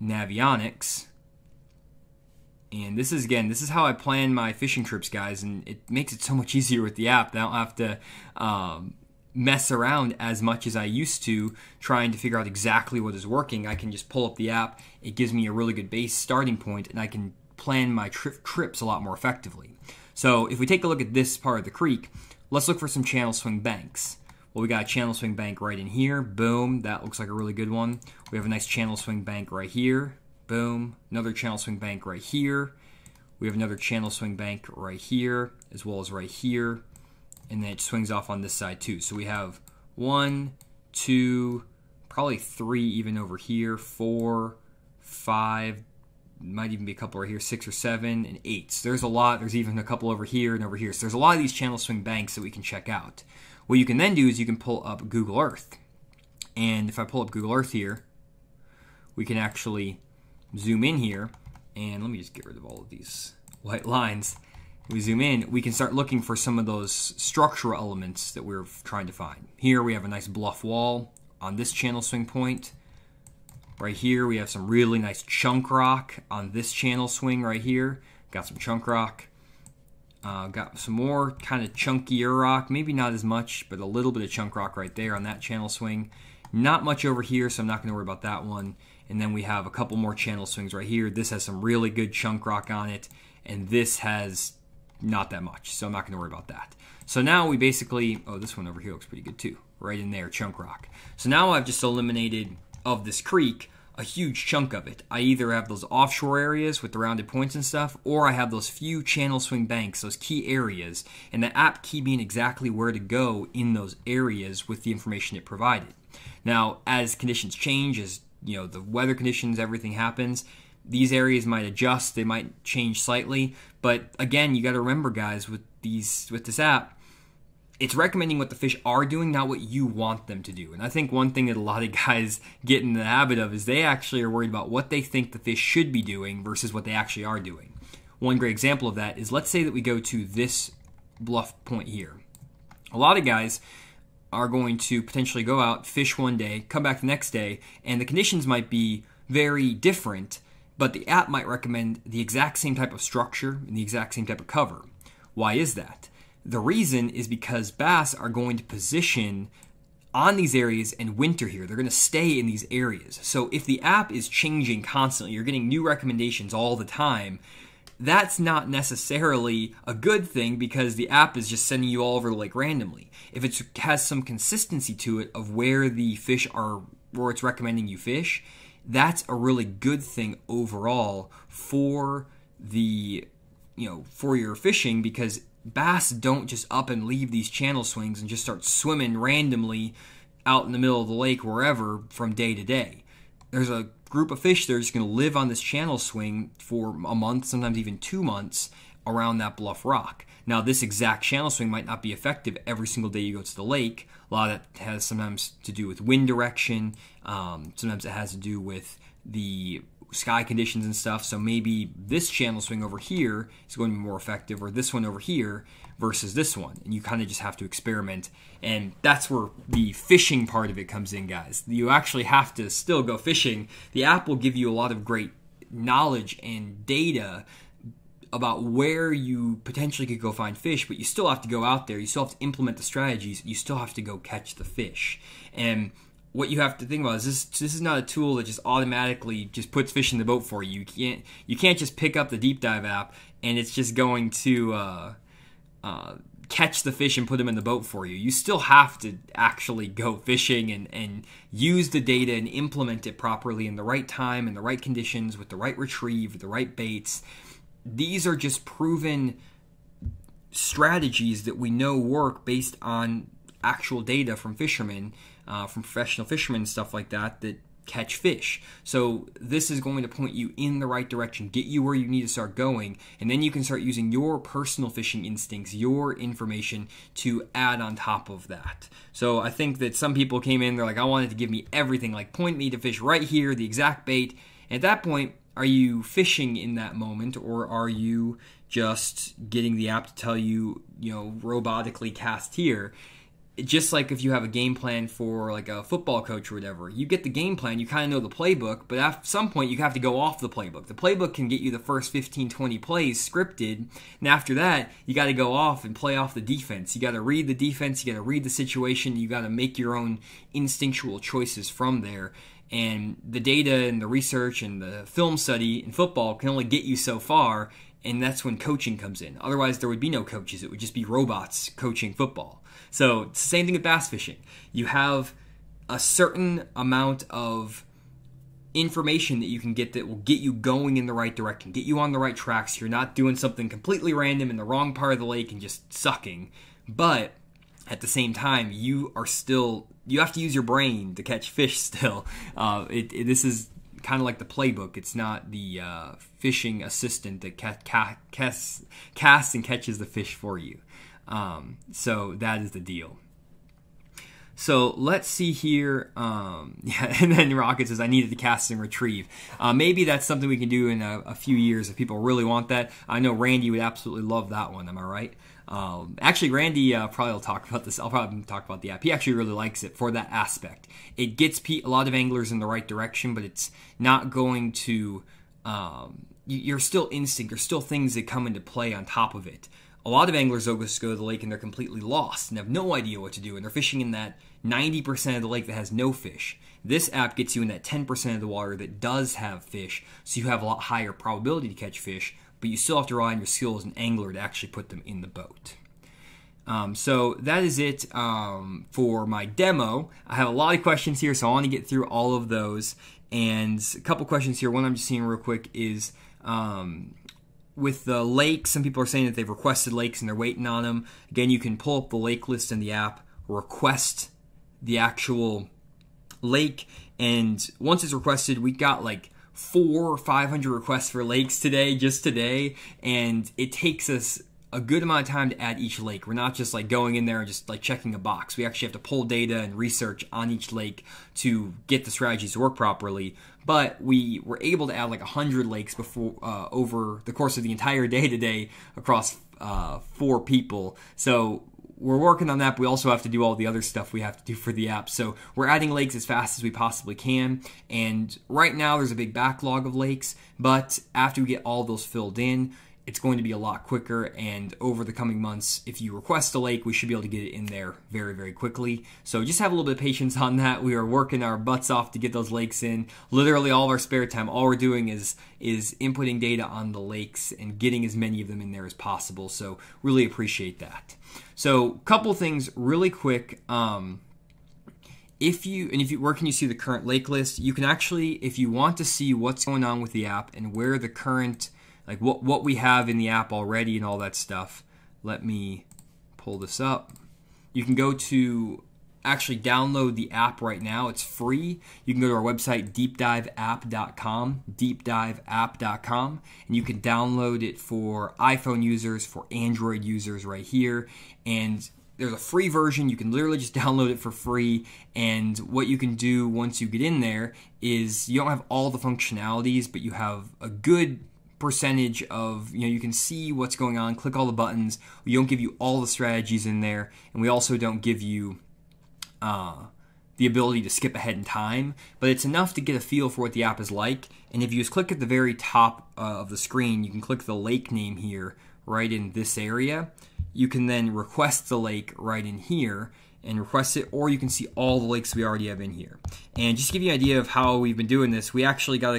Navionics. And this is how I plan my fishing trips, guys, and it makes it so much easier with the app. I don't have to mess around as much as I used to trying to figure out exactly what is working. I can just pull up the app. It gives me a really good base starting point, and I can plan my trips a lot more effectively. So if we take a look at this part of the creek, let's look for some channel swing banks. Well, we got a channel swing bank right in here. Boom, that looks like a really good one. We have a nice channel swing bank right here. Boom. Another channel swing bank right here. We have another channel swing bank right here, as well as right here. And then it swings off on this side too. So we have 1, 2, probably 3 even over here, 4, 5, might even be a couple right here, 6 or 7, and 8. So there's a lot. There's even a couple over here and over here. So there's a lot of these channel swing banks that we can check out. What you can then do is you can pull up Google Earth. And if I pull up Google Earth here, we can actually zoom in here, and let me just get rid of all of these white lines. We zoom in, we can start looking for some of those structural elements that we're trying to find. Here we have a nice bluff wall on this channel swing point. Right here we have some really nice chunk rock on this channel swing right here. Got some chunk rock. Got some more kind of chunkier rock, maybe not as much, but a little bit of chunk rock right there on that channel swing. Not much over here, so I'm not going to worry about that one. And then we have a couple more channel swings right here. This has some really good chunk rock on it, and this has not that much, so I'm not going to worry about that. So now we basically, oh, this one over here looks pretty good too, right in there, chunk rock. So now I've just eliminated, of this creek, a huge chunk of it. I either have those offshore areas with the rounded points and stuff, or I have those few channel swing banks, those key areas, and the app key being exactly where to go in those areas with the information it provided. Now, as conditions change, as the weather conditions, everything happens, these areas might adjust, they might change slightly, but again, you got to remember, guys, with this app, it's recommending what the fish are doing, not what you want them to do. And I think one thing that a lot of guys get in the habit of is they actually are worried about what they think the fish should be doing versus what they actually are doing. One great example of that is, let's say that we go to this bluff point here. A lot of guys are going to potentially go out, fish one day, come back the next day, and the conditions might be very different, but the app might recommend the exact same type of structure and the exact same type of cover. Why is that? The reason is because bass are going to position on these areas and winter here. They're going to stay in these areas. So if the app is changing constantly, you're getting new recommendations all the time, that's not necessarily a good thing, because the app is just sending you all over the lake randomly. If it has some consistency to it of where the fish are, where it's recommending you fish, that's a really good thing overall for the, for your fishing, because bass don't just up and leave these channel swings and just start swimming randomly out in the middle of the lake wherever from day to day. There's a group of fish that are just going to live on this channel swing for a month, sometimes even 2 months, around that bluff rock. Now, this exact channel swing might not be effective every single day you go to the lake. A lot of that has sometimes to do with wind direction. Sometimes it has to do with the sky conditions and stuff. So maybe this channel swing over here is going to be more effective, or this one over here versus this one. And you kind of just have to experiment. And that's where the fishing part of it comes in, guys. You actually have to still go fishing. The app will give you a lot of great knowledge and data about where you potentially could go find fish, but you still have to go out there. You still have to implement the strategies. You still have to go catch the fish. And what you have to think about is this is not a tool that just automatically just puts fish in the boat for you. You can't just pick up the deep dive app and it's just going to catch the fish and put them in the boat for you. You still have to actually go fishing and use the data and implement it properly in the right time, in the right conditions, with the right retrieve, with the right baits. These are just proven strategies that we know work based on actual data from fishermen, from professional fishermen and stuff like that catch fish. So this is going to point you in the right direction, get you where you need to start going, and then you can start using your personal fishing instincts, your information to add on top of that. So I think that some people came in, they're like, I wanted to give me everything, like point me to fish right here, the exact bait. And at that point, are you fishing in that moment, or are you just getting the app to tell you, robotically cast here? Just like if you have a game plan for like a football coach or whatever, you get the game plan, you kind of know the playbook, but at some point you have to go off the playbook. The playbook can get you the first 15, 20 plays scripted, and after that, you got to go off and play off the defense. You got to read the defense, you got to read the situation, you got to make your own instinctual choices from there. And the data and the research and the film study in football can only get you so far, and that's when coaching comes in. Otherwise, there would be no coaches. It would just be robots coaching football. So it's the same thing with bass fishing. You have a certain amount of information that you can get that will get you going in the right direction, get you on the right tracks. You're not doing something completely random in the wrong part of the lake and just sucking. But at the same time, you have to use your brain to catch fish still. This is kind of like the playbook. It's not the fishing assistant that casts and catches the fish for you. So that is the deal. So let's see here. And then Rocket says, I needed to cast and retrieve. Maybe that's something we can do in a few years if people really want that. I know Randy would absolutely love that one. Am I right? Actually, Randy probably will talk about this. I'll probably talk about the app. He actually really likes it for that aspect. It gets a lot of anglers in the right direction, but it's not going to... you're still instinct. There's still things that come into play on top of it. A lot of anglers though just go to the lake and they're completely lost and have no idea what to do, and they're fishing in that 90% of the lake that has no fish. This app gets you in that 10% of the water that does have fish, so you have a lot higher probability to catch fish, but you still have to rely on your skill as an angler to actually put them in the boat. So that is it for my demo. I have a lot of questions here, so I want to get through all of those. And a couple questions here. One I'm just seeing real quick is with the lakes, some people are saying that they've requested lakes and they're waiting on them. Again, you can pull up the lake list in the app, request the actual lake, and once it's requested, we got like 400 or 500 requests for lakes today, just today, and it takes us a good amount of time to add each lake. We're not just like going in there and just like checking a box. We actually have to pull data and research on each lake to get the strategies to work properly. But we were able to add like 100 lakes before over the course of the entire day today across 4 people. So we're working on that, but we also have to do all the other stuff we have to do for the app. So we're adding lakes as fast as we possibly can. And right now there's a big backlog of lakes, but after we get all those filled in, it's going to be a lot quicker, and over the coming months, if you request a lake, we should be able to get it in there very, very quickly. So just have a little bit of patience on that. We are working our butts off to get those lakes in. Literally all of our spare time, all we're doing is inputting data on the lakes and getting as many of them in there as possible. So really appreciate that. So a couple things really quick. Where can you see the current lake list? You can actually, if you want to see what's going on with the app and where the current, like what we have in the app already and all that stuff. Let me pull this up. You can go to actually download the app right now. It's free. You can go to our website, deepdiveapp.com, deepdiveapp.com, and you can download it for iPhone users, for Android users right here. And there's a free version. You can literally just download it for free. And what you can do once you get in there is you don't have all the functionalities, but you have a good percentage of, you can see what's going on, click all the buttons. We don't give you all the strategies in there, and we also don't give you the ability to skip ahead in time, but it's enough to get a feel for what the app is like. And if you just click at the very top of the screen, you can click the lake name here right in this area. You can then request the lake right in here and request it, or you can see all the lakes we already have in here. And just to give you an idea of how we've been doing this, we actually got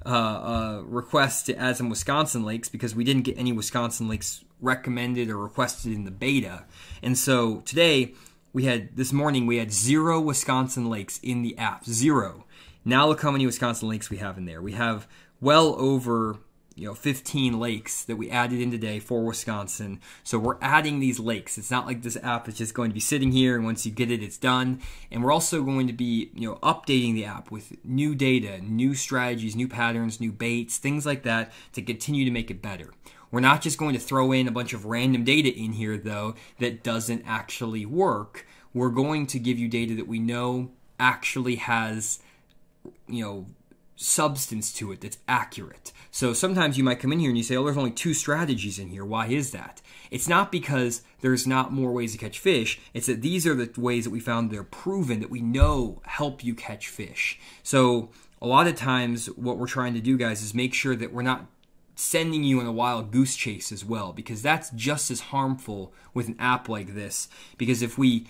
a request to add some Wisconsin lakes because we didn't get any Wisconsin lakes recommended or requested in the beta. And so today, this morning we had 0 Wisconsin lakes in the app, 0. Now look how many Wisconsin lakes we have in there. We have well over 15 lakes that we added in today for Wisconsin. So we're adding these lakes. It's not like this app is just going to be sitting here and once you get it, it's done. And we're also going to be, updating the app with new data, new strategies, new patterns, new baits, things like that to continue to make it better. We're not just going to throw in a bunch of random data in here, though, that doesn't actually work. We're going to give you data that we know actually has, substance to it, that's accurate. So sometimes you might come in here and you say, oh, there's only 2 strategies in here. Why is that? It's not because there's not more ways to catch fish. It's that these are the ways that we found they're proven, that we know help you catch fish. So a lot of times what we're trying to do, guys, is make sure that we're not sending you on a wild goose chase as well, because that's just as harmful with an app like this. Because if we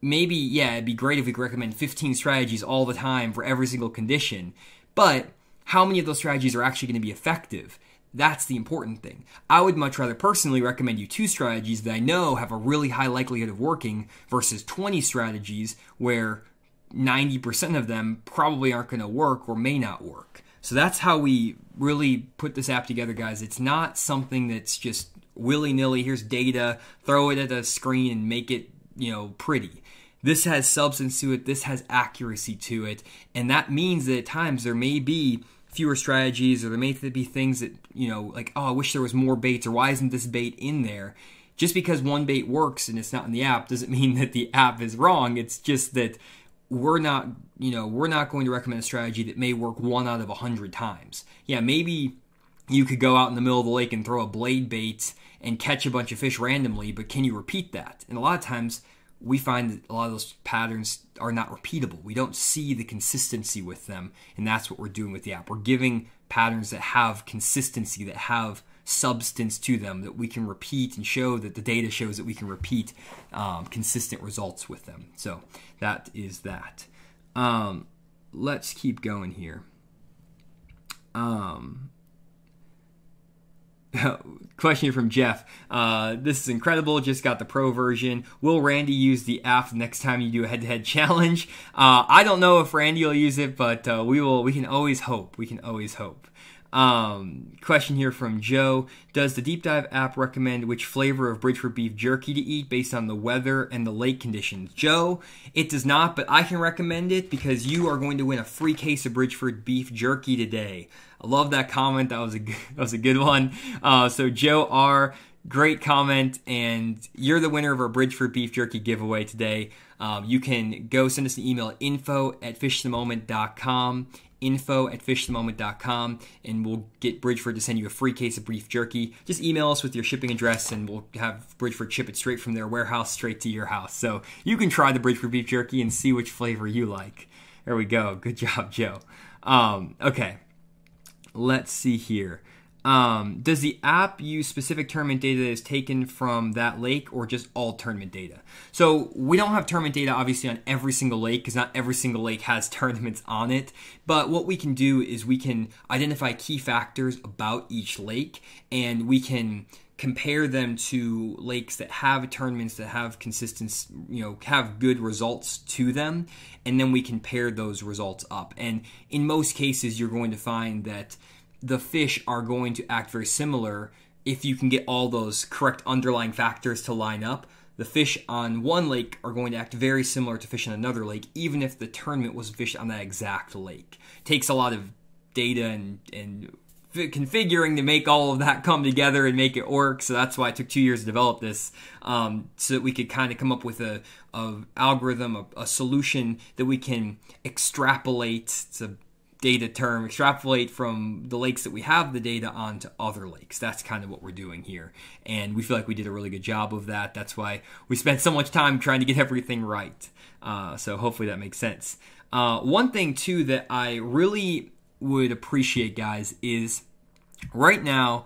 it'd be great if we could recommend 15 strategies all the time for every single condition, but how many of those strategies are actually going to be effective? That's the important thing. I would much rather personally recommend you 2 strategies that I know have a really high likelihood of working versus 20 strategies where 90% of them probably aren't going to work or may not work. So that's how we really put this app together, guys. It's not something that's just willy-nilly, here's data, throw it at a screen and make it, pretty. This has substance to it, this has accuracy to it, and that means that at times there may be fewer strategies, or there may be things that, like, oh, I wish there was more baits, or why isn't this bait in there? Just because one bait works and it's not in the app doesn't mean that the app is wrong. It's just that we're not going to recommend a strategy that may work 1 out of 100 times. Yeah, maybe you could go out in the middle of the lake and throw a blade bait and catch a bunch of fish randomly, but can you repeat that? And a lot of times we find that a lot of those patterns are not repeatable. We don't see the consistency with them, and that's what we're doing with the app. We're giving patterns that have consistency, that have substance to them, that we can repeat and show that the data shows that we can repeat consistent results with them. So that is that. Let's keep going here. question here from Jeff. This is incredible. Just got the pro version. Will Randy use the app next time you do a head-to-head challenge? I don't know if Randy will use it, but we will. We can always hope. We can always hope. Question here from Joe. Does the Deep Dive app recommend which flavor of Bridgeford beef jerky to eat based on the weather and the lake conditions? Joe, it does not, but I can recommend it because you are going to win a free case of Bridgeford beef jerky today. I love that comment. That was a good one. So Joe R., great comment, and you're the winner of our Bridgeford beef jerky giveaway today. You can go send us an email at info@fishthemoment.com. info@fishthemoment.com, and we'll get Bridgeford to send you a free case of beef jerky. Just email us with your shipping address, and we'll have Bridgeford ship it straight from their warehouse straight to your house. So you can try the Bridgeford beef jerky and see which flavor you like. There we go. Good job, Joe. Okay, let's see here. Does the app use specific tournament data that is taken from that lake or just all tournament data? So we don't have tournament data obviously on every single lake because not every single lake has tournaments on it. But what we can do is we can identify key factors about each lake, and we can compare them to lakes that have tournaments that have consistent, have good results to them, and then we can pair those results up. And in most cases, you're going to find that the fish are going to act very similar if you can get all those correct underlying factors to line up. The fish on one lake are going to act very similar to fish on another lake, even if the tournament was fished on that exact lake. It takes a lot of data and configuring to make all of that come together and make it work. So that's why it took 2 years to develop this, so that we could kind of come up with a algorithm, a solution that we can extrapolate. It's a data term, extrapolate from the lakes that we have the data onto other lakes. That's kind of what we're doing here. And we feel like we did a really good job of that. That's why we spent so much time trying to get everything right. So hopefully that makes sense. One thing too that I really would appreciate, guys, is right now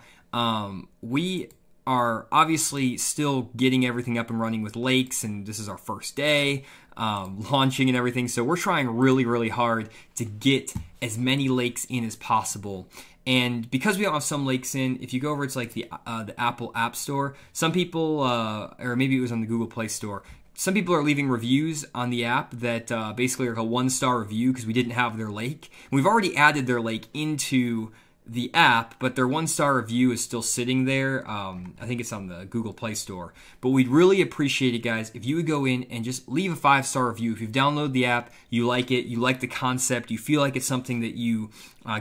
we are obviously still getting everything up and running with lakes, and this is our first day launching and everything. So we're trying really, really hard to get as many lakes in as possible. And because we don't have some lakes in, if you go over to like the Apple App Store, some people, or maybe it was on the Google Play Store, some people are leaving reviews on the app that basically are like a 1-star review because we didn't have their lake. We've already added their lake into the app, but their 1-star review is still sitting there. I think it's on the Google Play Store. But we'd really appreciate it, guys, if you would go in and just leave a 5-star review. If you've downloaded the app, you like it, you like the concept, you feel like it's something that you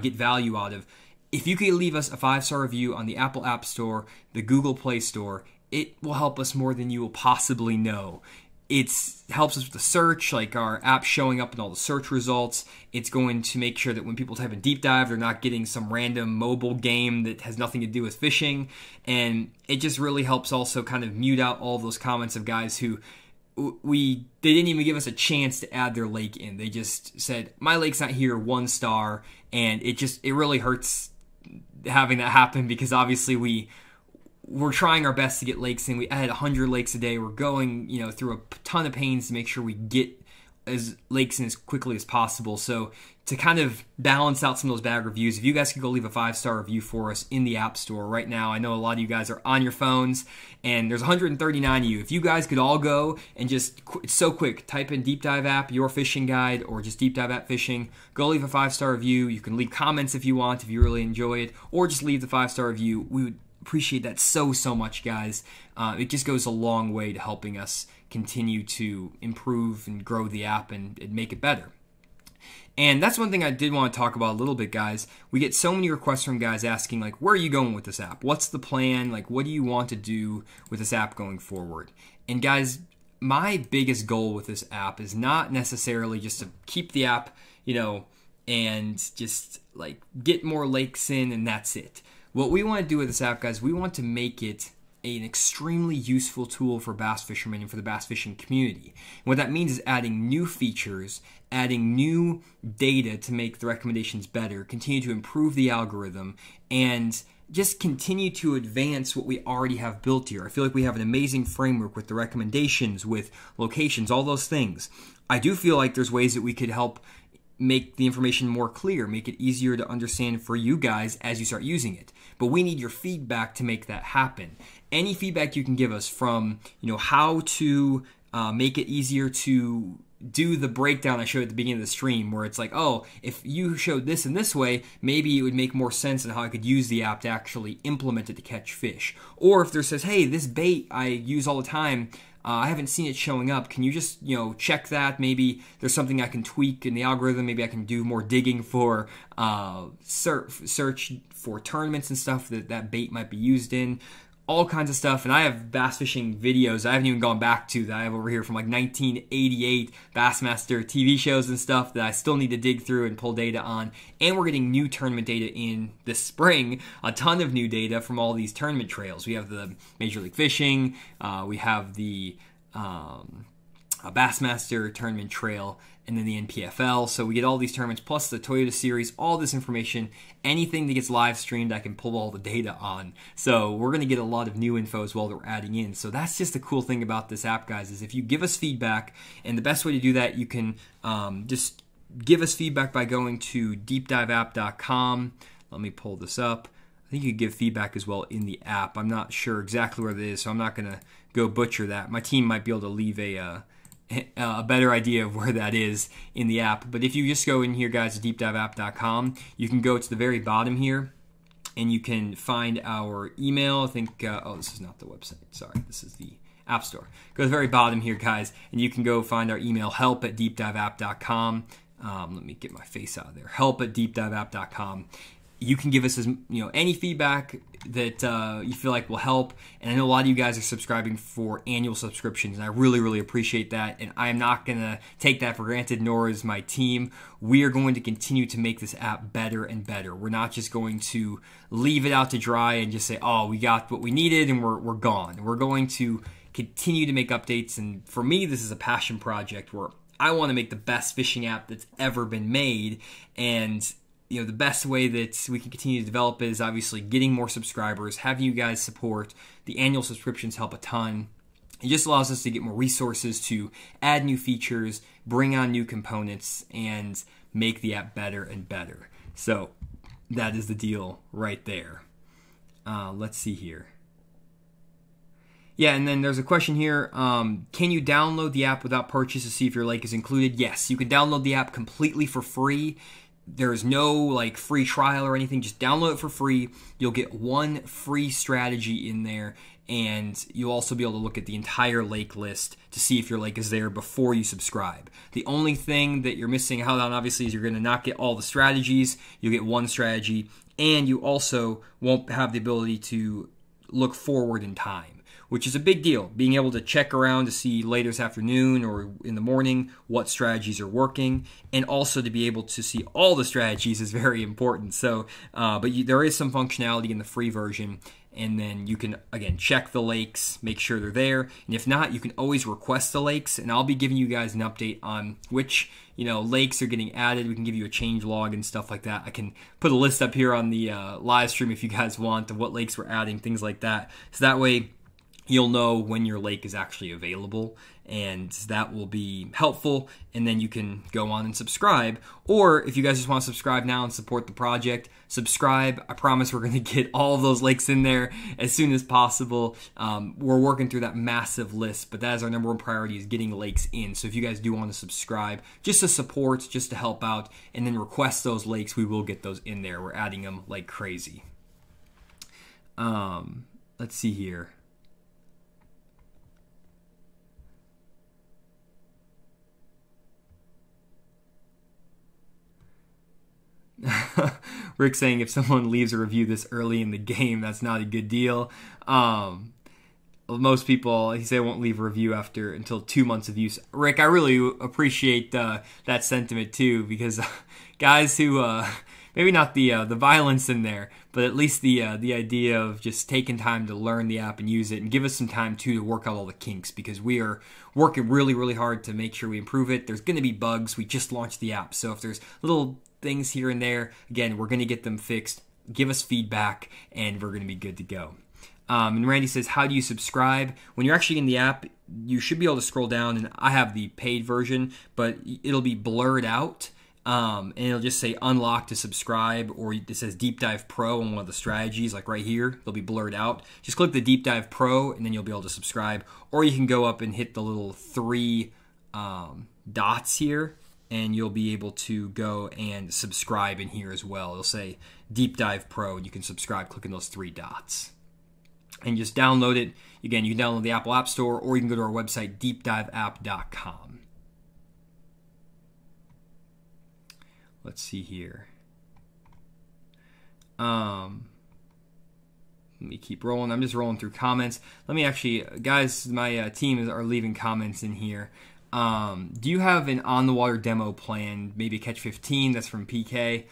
get value out of. If you could leave us a 5-star review on the Apple App Store, the Google Play Store, it will help us more than you will possibly know. It helps us with the search, like our app showing up in all the search results. It's going to make sure that when people type in deep dive, they're not getting some random mobile game that has nothing to do with fishing. And it just really helps also kind of mute out all those comments of guys who they didn't even give us a chance to add their lake in. They just said, my lake's not here, 1 star. And it really hurts having that happen because obviously we're trying our best to get lakes in. We add 100 lakes a day. We're going, through a ton of pains to make sure we get as lakes in as quickly as possible. So to kind of balance out some of those bad reviews, if you guys could go leave a 5-star review for us in the App Store right now. I know a lot of you guys are on your phones, and there's 139 of you. If you guys could all go and just, it's so quick, type in Deep Dive App, Your Fishing Guide, or just Deep Dive App Fishing. Go leave a 5-star review. You can leave comments if you want, if you really enjoy it, or just leave the 5-star review. We would appreciate that so much, guys. It just goes a long way to helping us continue to improve and grow the app and make it better. And that's one thing I did want to talk about a little bit, guys. We get so many requests from guys asking, like, where are you going with this app? What's the plan? Like, what do you want to do with this app going forward? And guys, my biggest goal with this app is not necessarily just to keep the app, and just like get more lakes in and that's it. What we want to do with this app, guys, we want to make it an extremely useful tool for bass fishermen and for the bass fishing community. And what that means is adding new features, adding new data to make the recommendations better, continue to improve the algorithm, and just continue to advance what we already have built here. I feel like we have an amazing framework with the recommendations, with locations, all those things. I do feel like there's ways that we could help make the information more clear, make it easier to understand for you guys as you start using it. But we need your feedback to make that happen. Any feedback you can give us from, how to make it easier to do the breakdown I showed at the beginning of the stream, where it's like, oh, if you showed this in this way, maybe it would make more sense in how I could use the app to actually implement it to catch fish. Or if there says, hey, this bait I use all the time, I haven't seen it showing up. Can you just, check that? Maybe there's something I can tweak in the algorithm. Maybe I can do more digging for search for tournaments and stuff that bait might be used in. All kinds of stuff. And I have bass fishing videos I haven't even gone back to that I have over here from like 1988 Bassmaster TV shows and stuff that I still need to dig through and pull data on. And we're getting new tournament data in this spring, a ton of new data from all these tournament trails. We have the Major League Fishing, we have the Bassmaster tournament trail, and then the NPFL. So we get all these tournaments plus the Toyota Series, all this information, anything that gets live streamed, I can pull all the data on. So we're going to get a lot of new info as well that we're adding in. So that's just the cool thing about this app, guys, is if you give us feedback, and the best way to do that, you can just give us feedback by going to deepdiveapp.com. Let me pull this up. I think you could give feedback as well in the app. I'm not sure exactly where it is, so I'm not going to go butcher that. My team might be able to leave a better idea of where that is in the app. But if you just go in here, guys, to deepdiveapp.com, you can go to the very bottom here, and you can find our email. I think, this is not the website. Sorry, this is the App Store. Go to the very bottom here, guys, and you can go find our email, help@deepdiveapp.com. Let me get my face out of there. help@deepdiveapp.com. You can give us any feedback that you feel like will help. And I know a lot of you guys are subscribing for annual subscriptions, and I really, really appreciate that. And I am not going to take that for granted, nor is my team. We are going to continue to make this app better and better. We're not just going to leave it out to dry and just say, oh, we got what we needed and we're gone. We're going to continue to make updates. And for me, this is a passion project where I want to make the best fishing app that's ever been made. And the best way that we can continue to develop is obviously getting more subscribers, having you guys support. The annual subscriptions help a ton. It just allows us to get more resources to add new features, bring on new components, and make the app better and better. So that is the deal right there. Let's see here. Yeah, and then there's a question here. Can you download the app without purchase to see if your lake is included? Yes, you can download the app completely for free. There's no free trial or anything. Just download it for free. You'll get one free strategy in there, and you'll also be able to look at the entire lake list to see if your lake is there before you subscribe. The only thing that you're missing out on, obviously, is you're going to not get all the strategies. You'll get one strategy, and you also won't have the ability to look forward in time, which is a big deal. Being able to check around to see later this afternoon or in the morning what strategies are working, and also to be able to see all the strategies is very important. So, there is some functionality in the free version, and then you can, again, check the lakes, make sure they're there, and if not, you can always request the lakes, and I'll be giving you guys an update on which lakes are getting added. We can give you a change log and stuff like that. I can put a list up here on the live stream if you guys want of what lakes we're adding, things like that. So that way, you'll know when your lake is actually available, and that will be helpful, and then you can go on and subscribe. Or if you guys just want to subscribe now and support the project, subscribe. I promise we're going to get all of those lakes in there as soon as possible. We're working through that massive list, but that is our number one priority, is getting lakes in. So if you guys do want to subscribe, just to support, just to help out, and then request those lakes, we will get those in there. We're adding them like crazy. Let's see here. Rick saying if someone leaves a review this early in the game, that's not a good deal. Most people, he said, won't leave a review until 2 months of use. Rick, I really appreciate that sentiment too, because guys who maybe not the violence in there, but at least the idea of just taking time to learn the app and use it, and give us some time too to work out all the kinks, because we are working really, really hard to make sure we improve it. There's going to be bugs. We just launched the app, so if there's little things here and there, again, we're going to get them fixed. Give us feedback, and we're going to be good to go. And Randy says, how do you subscribe? When you're actually in the app, you should be able to scroll down, and I have the paid version, but it'll be blurred out. and it'll just say unlock to subscribe, or it says Deep Dive Pro on one of the strategies, like right here. They'll be blurred out. Just click the Deep Dive Pro, and then you'll be able to subscribe. Or you can go up and hit the little 3 dots here, and you'll be able to go and subscribe in here as well. It'll say Deep Dive Pro, and you can subscribe clicking those 3 dots. And just download it. Again, you can download the Apple App Store, or you can go to our website, deepdiveapp.com. Let's see here. Let me keep rolling. I'm just rolling through comments. Let me actually, guys, my team are leaving comments in here. Do you have an on-the-water demo plan? Maybe catch 15. That's from PK.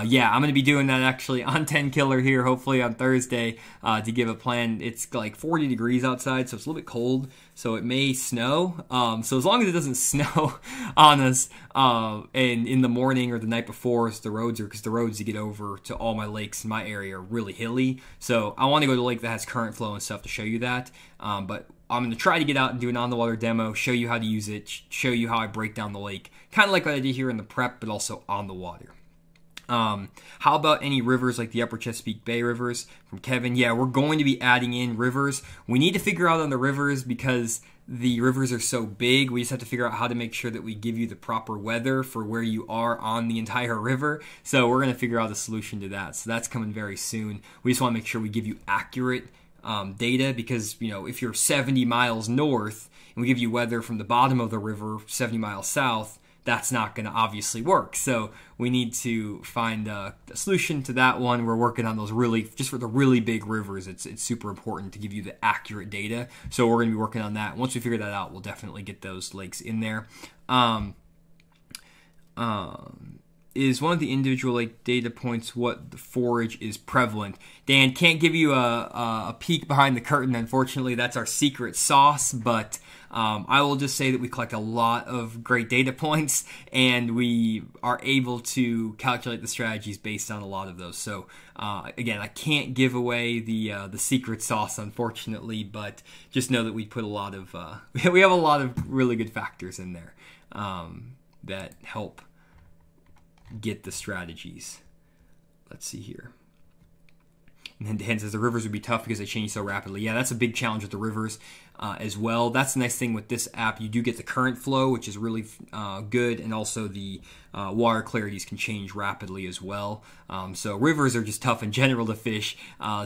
Yeah, I'm going to be doing that actually on 10 Killer here, hopefully on Thursday, to give a plan. It's like 40 degrees outside, so it's a little bit cold, so it may snow. So as long as it doesn't snow on us and in the morning or the night before, because the roads to get over to all my lakes in my area are really hilly. So I want to go to a lake that has current flow and stuff to show you that. But I'm going to try to get out and do an on-the-water demo, show you how to use it, show you how I break down the lake, kind of like what I did here in the prep, but also on the water. How about any rivers like the Upper Chesapeake Bay rivers? From Kevin, yeah, we're going to be adding in rivers. We need to figure out on the rivers because the rivers are so big. We just have to figure out how to make sure that we give you the proper weather for where you are on the entire river. So we're going to figure out a solution to that. So that's coming very soon. We just want to make sure we give you accurate data because, you know, if you're 70 miles north and we give you weather from the bottom of the river 70 miles south, that's not going to obviously work. So we need to find a solution to that one. We're working on those just for the really big rivers. It's super important to give you the accurate data. So we're going to be working on that. Once we figure that out, we'll definitely get those lakes in there. Is one of the individual lake data points what the forage is prevalent? Dan, can't give you a peek behind the curtain. Unfortunately, that's our secret sauce, but I will just say that we collect a lot of great data points, and we are able to calculate the strategies based on a lot of those. So again, I can't give away the secret sauce, unfortunately, but just know that we put a lot of we have a lot of really good factors in there that help get the strategies. Let's see here. And then Dan says the rivers would be tough because they change so rapidly. Yeah, that's a big challenge with the rivers as well. That's the nice thing with this app. You do get the current flow, which is really good, and also the water clarities can change rapidly as well. So rivers are just tough in general to fish.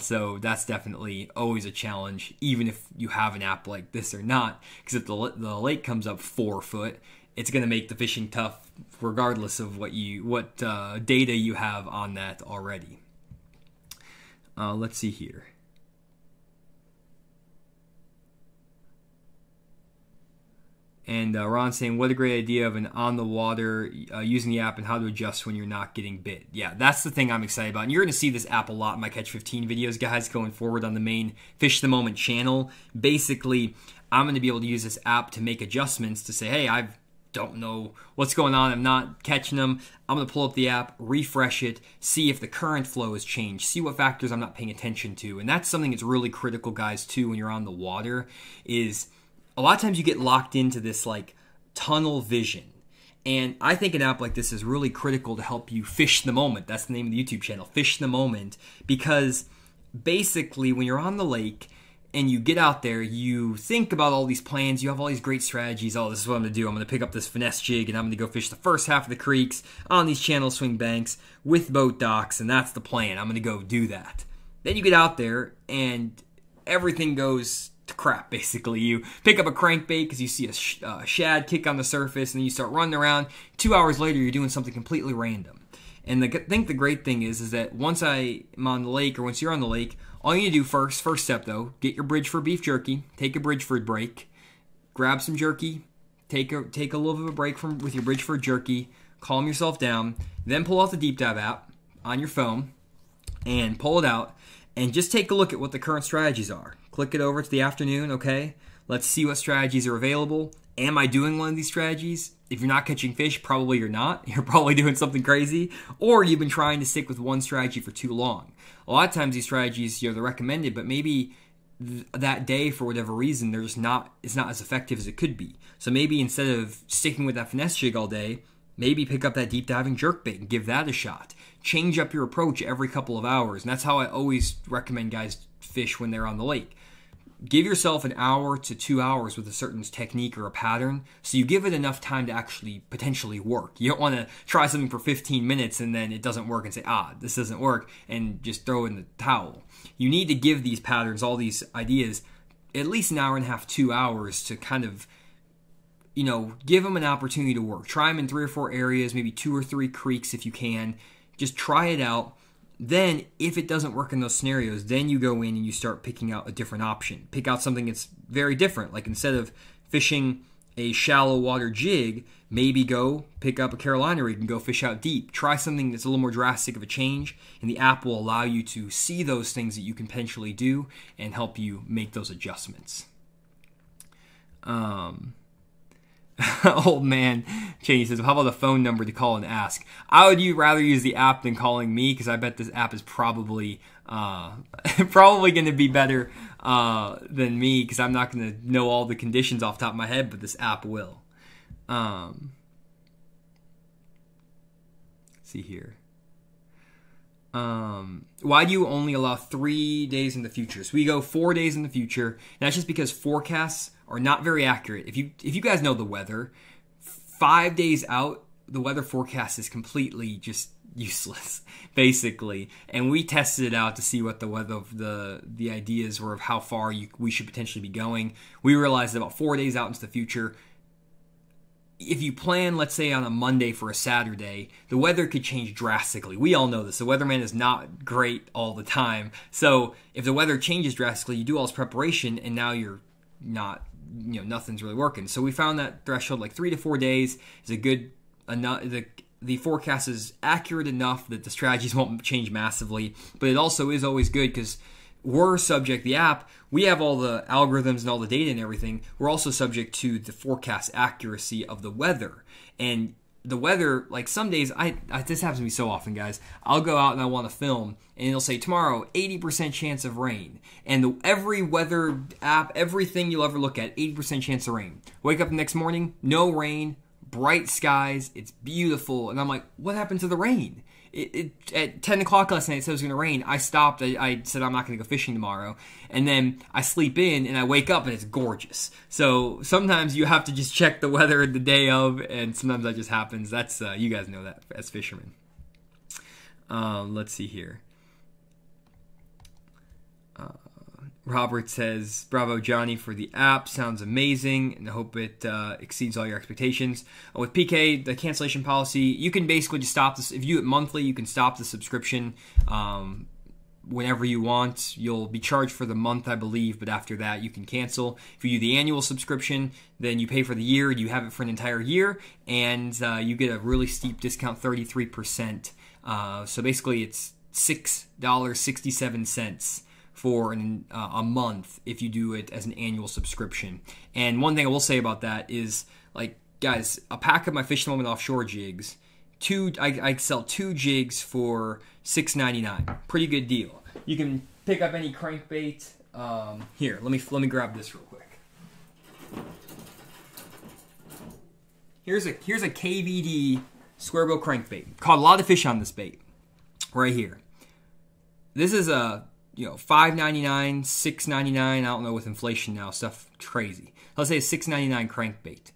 So that's definitely always a challenge, even if you have an app like this or not. Because if the lake comes up 4 foot, it's going to make the fishing tough regardless of what data you have on that already. Let's see here. And Ron's saying, what a great idea of an on-the-water using the app and how to adjust when you're not getting bit. Yeah, that's the thing I'm excited about. And you're going to see this app a lot in my Catch 15 videos, guys, going forward on the main Fish the Moment channel. Basically, I'm going to be able to use this app to make adjustments to say, hey, I don't know what's going on, I'm not catching them. I'm going to pull up the app, refresh it, see if the current flow has changed, see what factors I'm not paying attention to. And that's something that's really critical, guys, too, when you're on the water, is a lot of times you get locked into this like tunnel vision. And I think an app like this is really critical to help you fish the moment. That's the name of the YouTube channel, Fish the Moment, because basically when you're on the lake and you get out there, you think about all these plans, you have all these great strategies. Oh, this is what I'm going to do. I'm going to pick up this finesse jig, and I'm going to go fish the first half of the creeks on these channel swing banks with boat docks, and that's the plan. I'm going to go do that. Then you get out there, and everything goes to crap, basically. You pick up a crankbait because you see a shad kick on the surface, and then you start running around. 2 hours later, you're doing something completely random. And I think the great thing is that once I'm on the lake, or once you're on the lake, all you need to do first step though, get your Bridgeford beef jerky, take a Bridgeford break, grab some jerky, take a little bit of a break with your Bridgeford jerky, calm yourself down, then pull out the Deep Dive app on your phone and pull it out and just take a look at what the current strategies are. Click it over to the afternoon, okay? Let's see what strategies are available. Am I doing one of these strategies? If you're not catching fish, probably you're not. You're probably doing something crazy. Or you've been trying to stick with one strategy for too long. A lot of times these strategies, they're recommended, but maybe that day, for whatever reason, it's not as effective as it could be. So maybe instead of sticking with that finesse jig all day, Maybe pick up that deep diving jerkbait and give that a shot. Change up your approach every couple of hours. And that's how I always recommend guys fish when they're on the lake. Give yourself an hour to 2 hours with a certain technique or a pattern, so you give it enough time to actually potentially work. You don't want to try something for 15 minutes and then it doesn't work and say, this doesn't work, and just throw in the towel. You need to give these patterns, all these ideas, at least an hour and a half, 2 hours to kind of, give them an opportunity to work. Try them in 3 or 4 areas, maybe 2 or 3 creeks if you can. Just try it out. Then, if it doesn't work in those scenarios, then you go in and you start picking out a different option. Pick out something that's very different. Like instead of fishing a shallow water jig, maybe go pick up a Carolina rig and go fish out deep. Try something that's a little more drastic of a change, and the app will allow you to see those things that you can potentially do and help you make those adjustments. Old man Cheney says, how about a phone number to call and ask? I would rather use the app than calling me, because I bet this app is probably going to be better than me, because I'm not going to know all the conditions off the top of my head, but this app will. Let's see here. Why do you only allow 3 days in the future? So we go 4 days in the future, and that's just because forecasts are not very accurate. If you guys know the weather, 5 days out, the weather forecast is completely just useless, basically. And we tested it out to see what the weather, the ideas were of how far we should potentially be going. We realized that about 4 days out into the future, if you plan, let's say, on a Monday for a Saturday, the weather could change drastically. We all know this. The weatherman is not great all the time. So if the weather changes drastically, you do all this preparation, and now you're not, nothing's really working. So we found that threshold, like 3 to 4 days, is a good enough. The forecast is accurate enough that the strategies won't change massively, but it also is always good because we're subject, the app, we have all the algorithms and all the data and everything. We're also subject to the forecast accuracy of the weather. And the weather, like some days, this happens to me so often, guys. I'll go out and I want to film, and it'll say, tomorrow, 80% chance of rain. And every weather app, everything you'll ever look at, 80% chance of rain. Wake up the next morning, no rain, bright skies, it's beautiful. And I'm like, what happened to the rain? At 10 o'clock last night, it said it was going to rain. I stopped. I said I'm not going to go fishing tomorrow. And then I sleep in, and I wake up, and it's gorgeous. So sometimes you have to just check the weather the day of, and sometimes that just happens. That's you guys know that as fishermen. Let's see here. Robert says, bravo, Johnny, for the app. Sounds amazing, and I hope it exceeds all your expectations. With PK, the cancellation policy, you can basically just stop this. If you do it monthly, you can stop the subscription whenever you want. You'll be charged for the month, I believe, but after that, you can cancel. If you do the annual subscription, then you pay for the year. You have it for an entire year, and you get a really steep discount, 33%. So basically, it's $6.67 for a month if you do it as an annual subscription. And one thing I will say about that is, like, guys, a pack of my Fish the Moment offshore jigs, I sell 2 jigs for $6.99. Pretty good deal. You can pick up any crankbait. Here, let me grab this real quick. Here's a KVD square bill crankbait. Caught a lot of fish on this bait right here. This is a $5.99, $6.99. I don't know, with inflation now, stuff crazy. Let's say a $6.99 crankbait.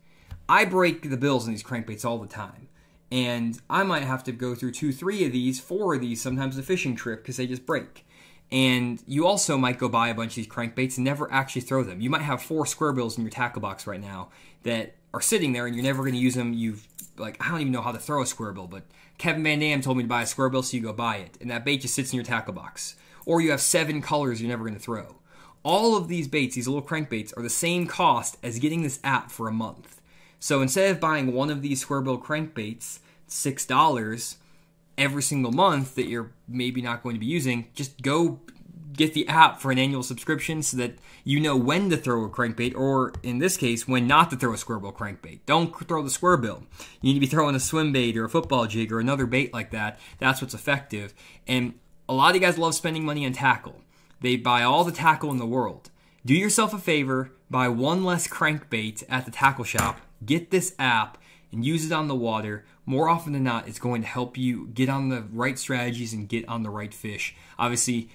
I break the bills on these crankbaits all the time, and I might have to go through 2, 3 of these, 4 of these, sometimes a fishing trip, because they just break. And you also might go buy a bunch of these crankbaits and never actually throw them. You might have 4 square bills in your tackle box right now that are sitting there, and you're never going to use them. I don't even know how to throw a square bill, but Kevin Van Dam told me to buy a square bill, so you go buy it, and that bait just sits in your tackle box. Or you have 7 colors you're never going to throw. All of these baits, these little crankbaits, are the same cost as getting this app for a month. So instead of buying one of these square bill crankbaits, $6 every single month that you're maybe not going to be using, just go get the app for an annual subscription so that you know when to throw a crankbait, or in this case, when not to throw a square bill crankbait. Don't throw the square bill. You need to be throwing a swim bait or a football jig or another bait like that. That's what's effective. And a lot of you guys love spending money on tackle. They buy all the tackle in the world. Do yourself a favor, buy one less crankbait at the tackle shop, get this app, and use it on the water, more often than not, it's going to help you get on the right strategies and get on the right fish. Obviously,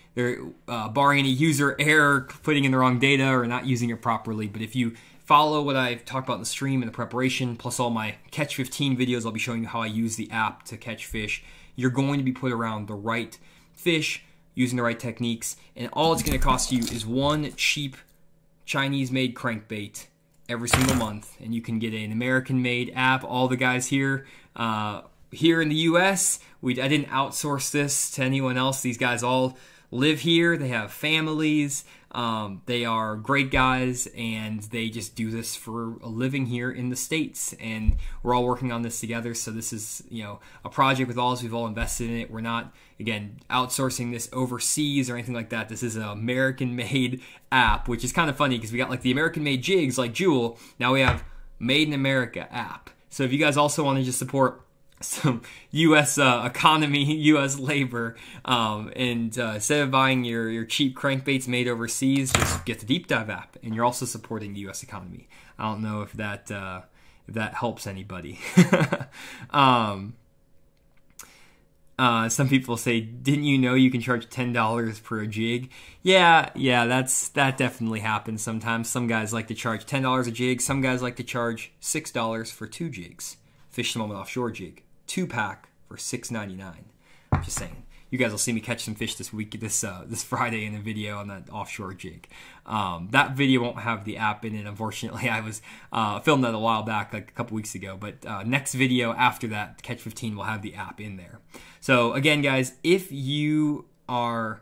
barring any user error, putting in the wrong data or not using it properly, but if you follow what I've talked about in the stream and the preparation, plus all my Catch 15 videos, I'll be showing you how I use the app to catch fish. You're going to be put around the right fish, using the right techniques, and all it's going to cost you is one cheap Chinese-made crankbait every single month, and you can get an American-made app. All the guys here in the U.S., I didn't outsource this to anyone else. These guys all live here. They have families. They are great guys, and they just do this for a living here in the States, and we're all working on this together. So this is, a project with all of us. We've all invested in it. We're not, again, outsourcing this overseas or anything like that. This is an American-made app, which is kind of funny because we got like the American-made jigs like Jewel. Now we have Made in America app. So if you guys also want to just support some U.S. Economy, U.S. labor, and instead of buying your cheap crankbaits made overseas, just get the Deep Dive app, and you're also supporting the U.S. economy. I don't know if that helps anybody. Some people say, didn't you know you can charge $10 per jig? Yeah, that definitely happens sometimes. Some guys like to charge $10 a jig. Some guys like to charge $6 for 2 jigs. Fish the Moment offshore jig, 2-pack for $6.99. Just saying. You guys will see me catch some fish this week, this Friday in a video on that offshore jig. That video won't have the app in it, unfortunately. I was filmed that a while back, like a couple weeks ago. But next video after that, Catch 15, will have the app in there. So again, guys, if you are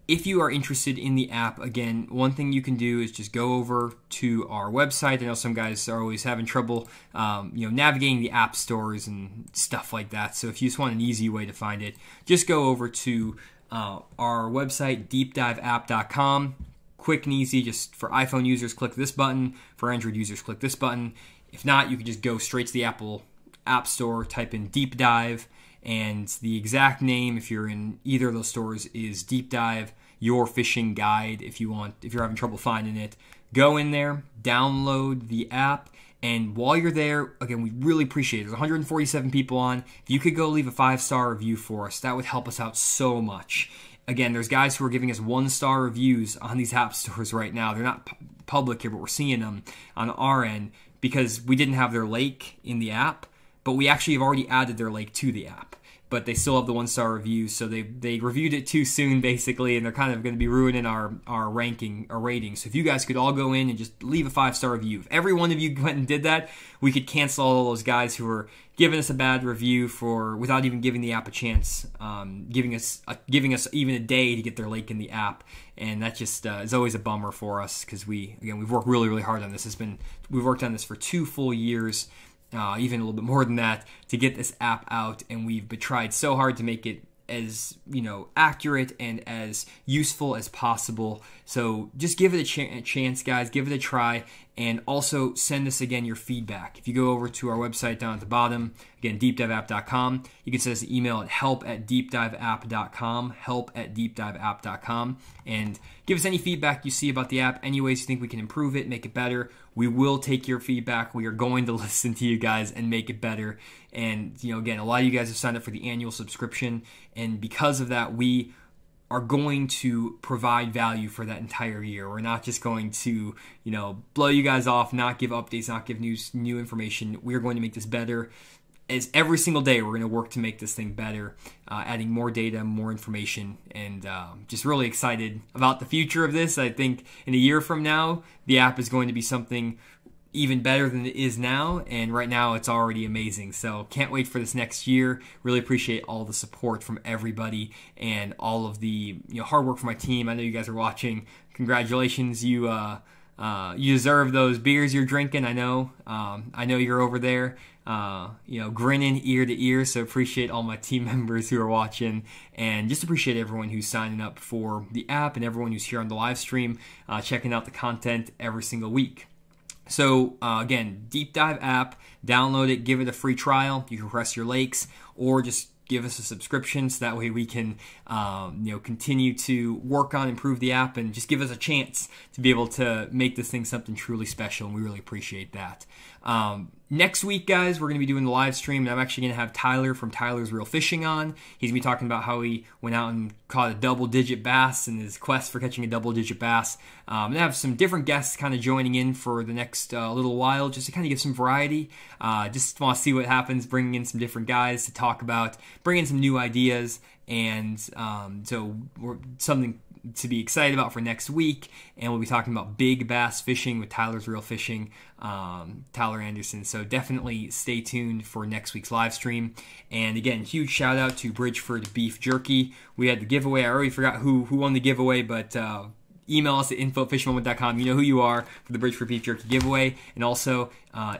interested in the app, again, one thing you can do is just go over to our website. I know some guys are always having trouble, navigating the app stores and stuff like that. So if you just want an easy way to find it, just go over to our website, deepdiveapp.com. Quick and easy. Just for iPhone users, click this button. For Android users, click this button. If not, you can just go straight to the Apple App Store, type in Deep Dive, and the exact name, if you're in either of those stores, is Deep Dive Your Fishing Guide. If you're having trouble finding it, go in there, download the app, and while you're there, again, we really appreciate it. There's 147 people on. If you could go leave a 5-star review for us, that would help us out so much. Again, there's guys who are giving us 1-star reviews on these app stores right now. They're not public here, but we're seeing them on our end because we didn't have their lake in the app. But we actually have already added their lake to the app. But they still have the 1-star reviews, so they reviewed it too soon, basically, and they're kind of going to be ruining our ranking, our rating. So if you guys could all go in and just leave a 5-star review. If every one of you went and did that, we could cancel all those guys who were giving us a bad review without even giving the app a chance, giving us even a day to get their lake in the app. And that just is always a bummer for us because we've worked really, really hard on this. We've worked on this for 2 full years. Even a little bit more than that, to get this app out, and we've tried so hard to make it as accurate and as useful as possible. So just give it a chance, guys. Give it a try, and also send us again your feedback. If you go over to our website down at the bottom, again, deepdiveapp.com, you can send us an email at help@deepdiveapp.com, help@deepdiveapp.com, and give us any feedback you see about the app, any ways you think we can improve it, make it better. We will take your feedback. We are going to listen to you guys and make it better. And, again, a lot of you guys have signed up for the annual subscription, and because of that, we are going to provide value for that entire year. We're not just going to, blow you guys off, not give updates, not give new information. We're going to make this better. As every single day, we're going to work to make this thing better, adding more data, more information, and just really excited about the future of this. I think in a year from now, the app is going to be something even better than it is now, and right now it's already amazing. So can't wait for this next year. Really appreciate all the support from everybody and all of the hard work from my team. I know you guys are watching. Congratulations, you deserve those beers you're drinking. I know you're over there, grinning ear to ear. So appreciate all my team members who are watching, and just appreciate everyone who's signing up for the app and everyone who's here on the live stream, checking out the content every single week. So again, Deep Dive app, download it, give it a free trial. You can request your lakes, or just give us a subscription so that way we can continue to work on, improve the app, and just give us a chance to be able to make this thing something truly special, and we really appreciate that. Next week, guys, we're going to be doing the live stream, and I'm actually going to have Tyler from Tyler's Real Fishing on. He's going to be talking about how he went out and caught a double-digit bass in his quest for catching a double-digit bass. And I have some different guests kind of joining in for the next little while, just to kind of give some variety. Just want to see what happens, bringing in some different guys to talk about, bringing in some new ideas, and so we're something to be excited about for next week. And we'll be talking about big bass fishing with Tyler's Real Fishing, Tyler Anderson. So definitely stay tuned for next week's live stream. And again, huge shout out to Bridgeford Beef Jerky. We had the giveaway. I already forgot who won the giveaway, but email us at info@fishthemoment.com. You know who you are for the Bridgeford Beef Jerky giveaway. And also,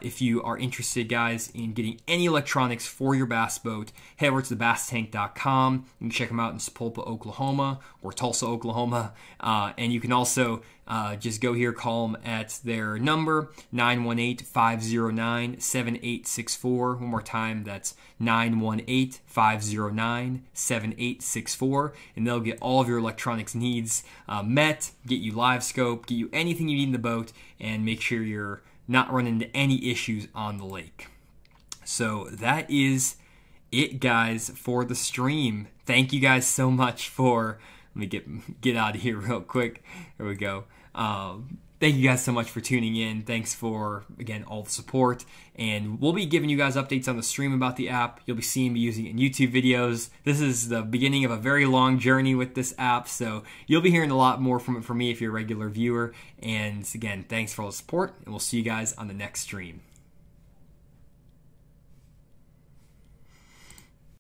if you are interested, guys, in getting any electronics for your bass boat, head over to thebasstank.com. You can check them out in Sapulpa, Oklahoma, or Tulsa, Oklahoma. And you can also just go here, call them at their number, 918-509-7864. One more time, that's 918-509-7864. And they'll get all of your electronics needs met, get you live scope, get you anything you need in the boat, and make sure you're not running into any issues on the lake. So that is it, guys, for the stream. Thank you guys so much for, let me get out of here real quick. There we go. Thank you guys so much for tuning in. Thanks for, again, all the support. And we'll be giving you guys updates on the stream about the app. You'll be seeing me using it in YouTube videos. This is the beginning of a very long journey with this app, so you'll be hearing a lot more from it from me if you're a regular viewer. And again, thanks for all the support, and we'll see you guys on the next stream.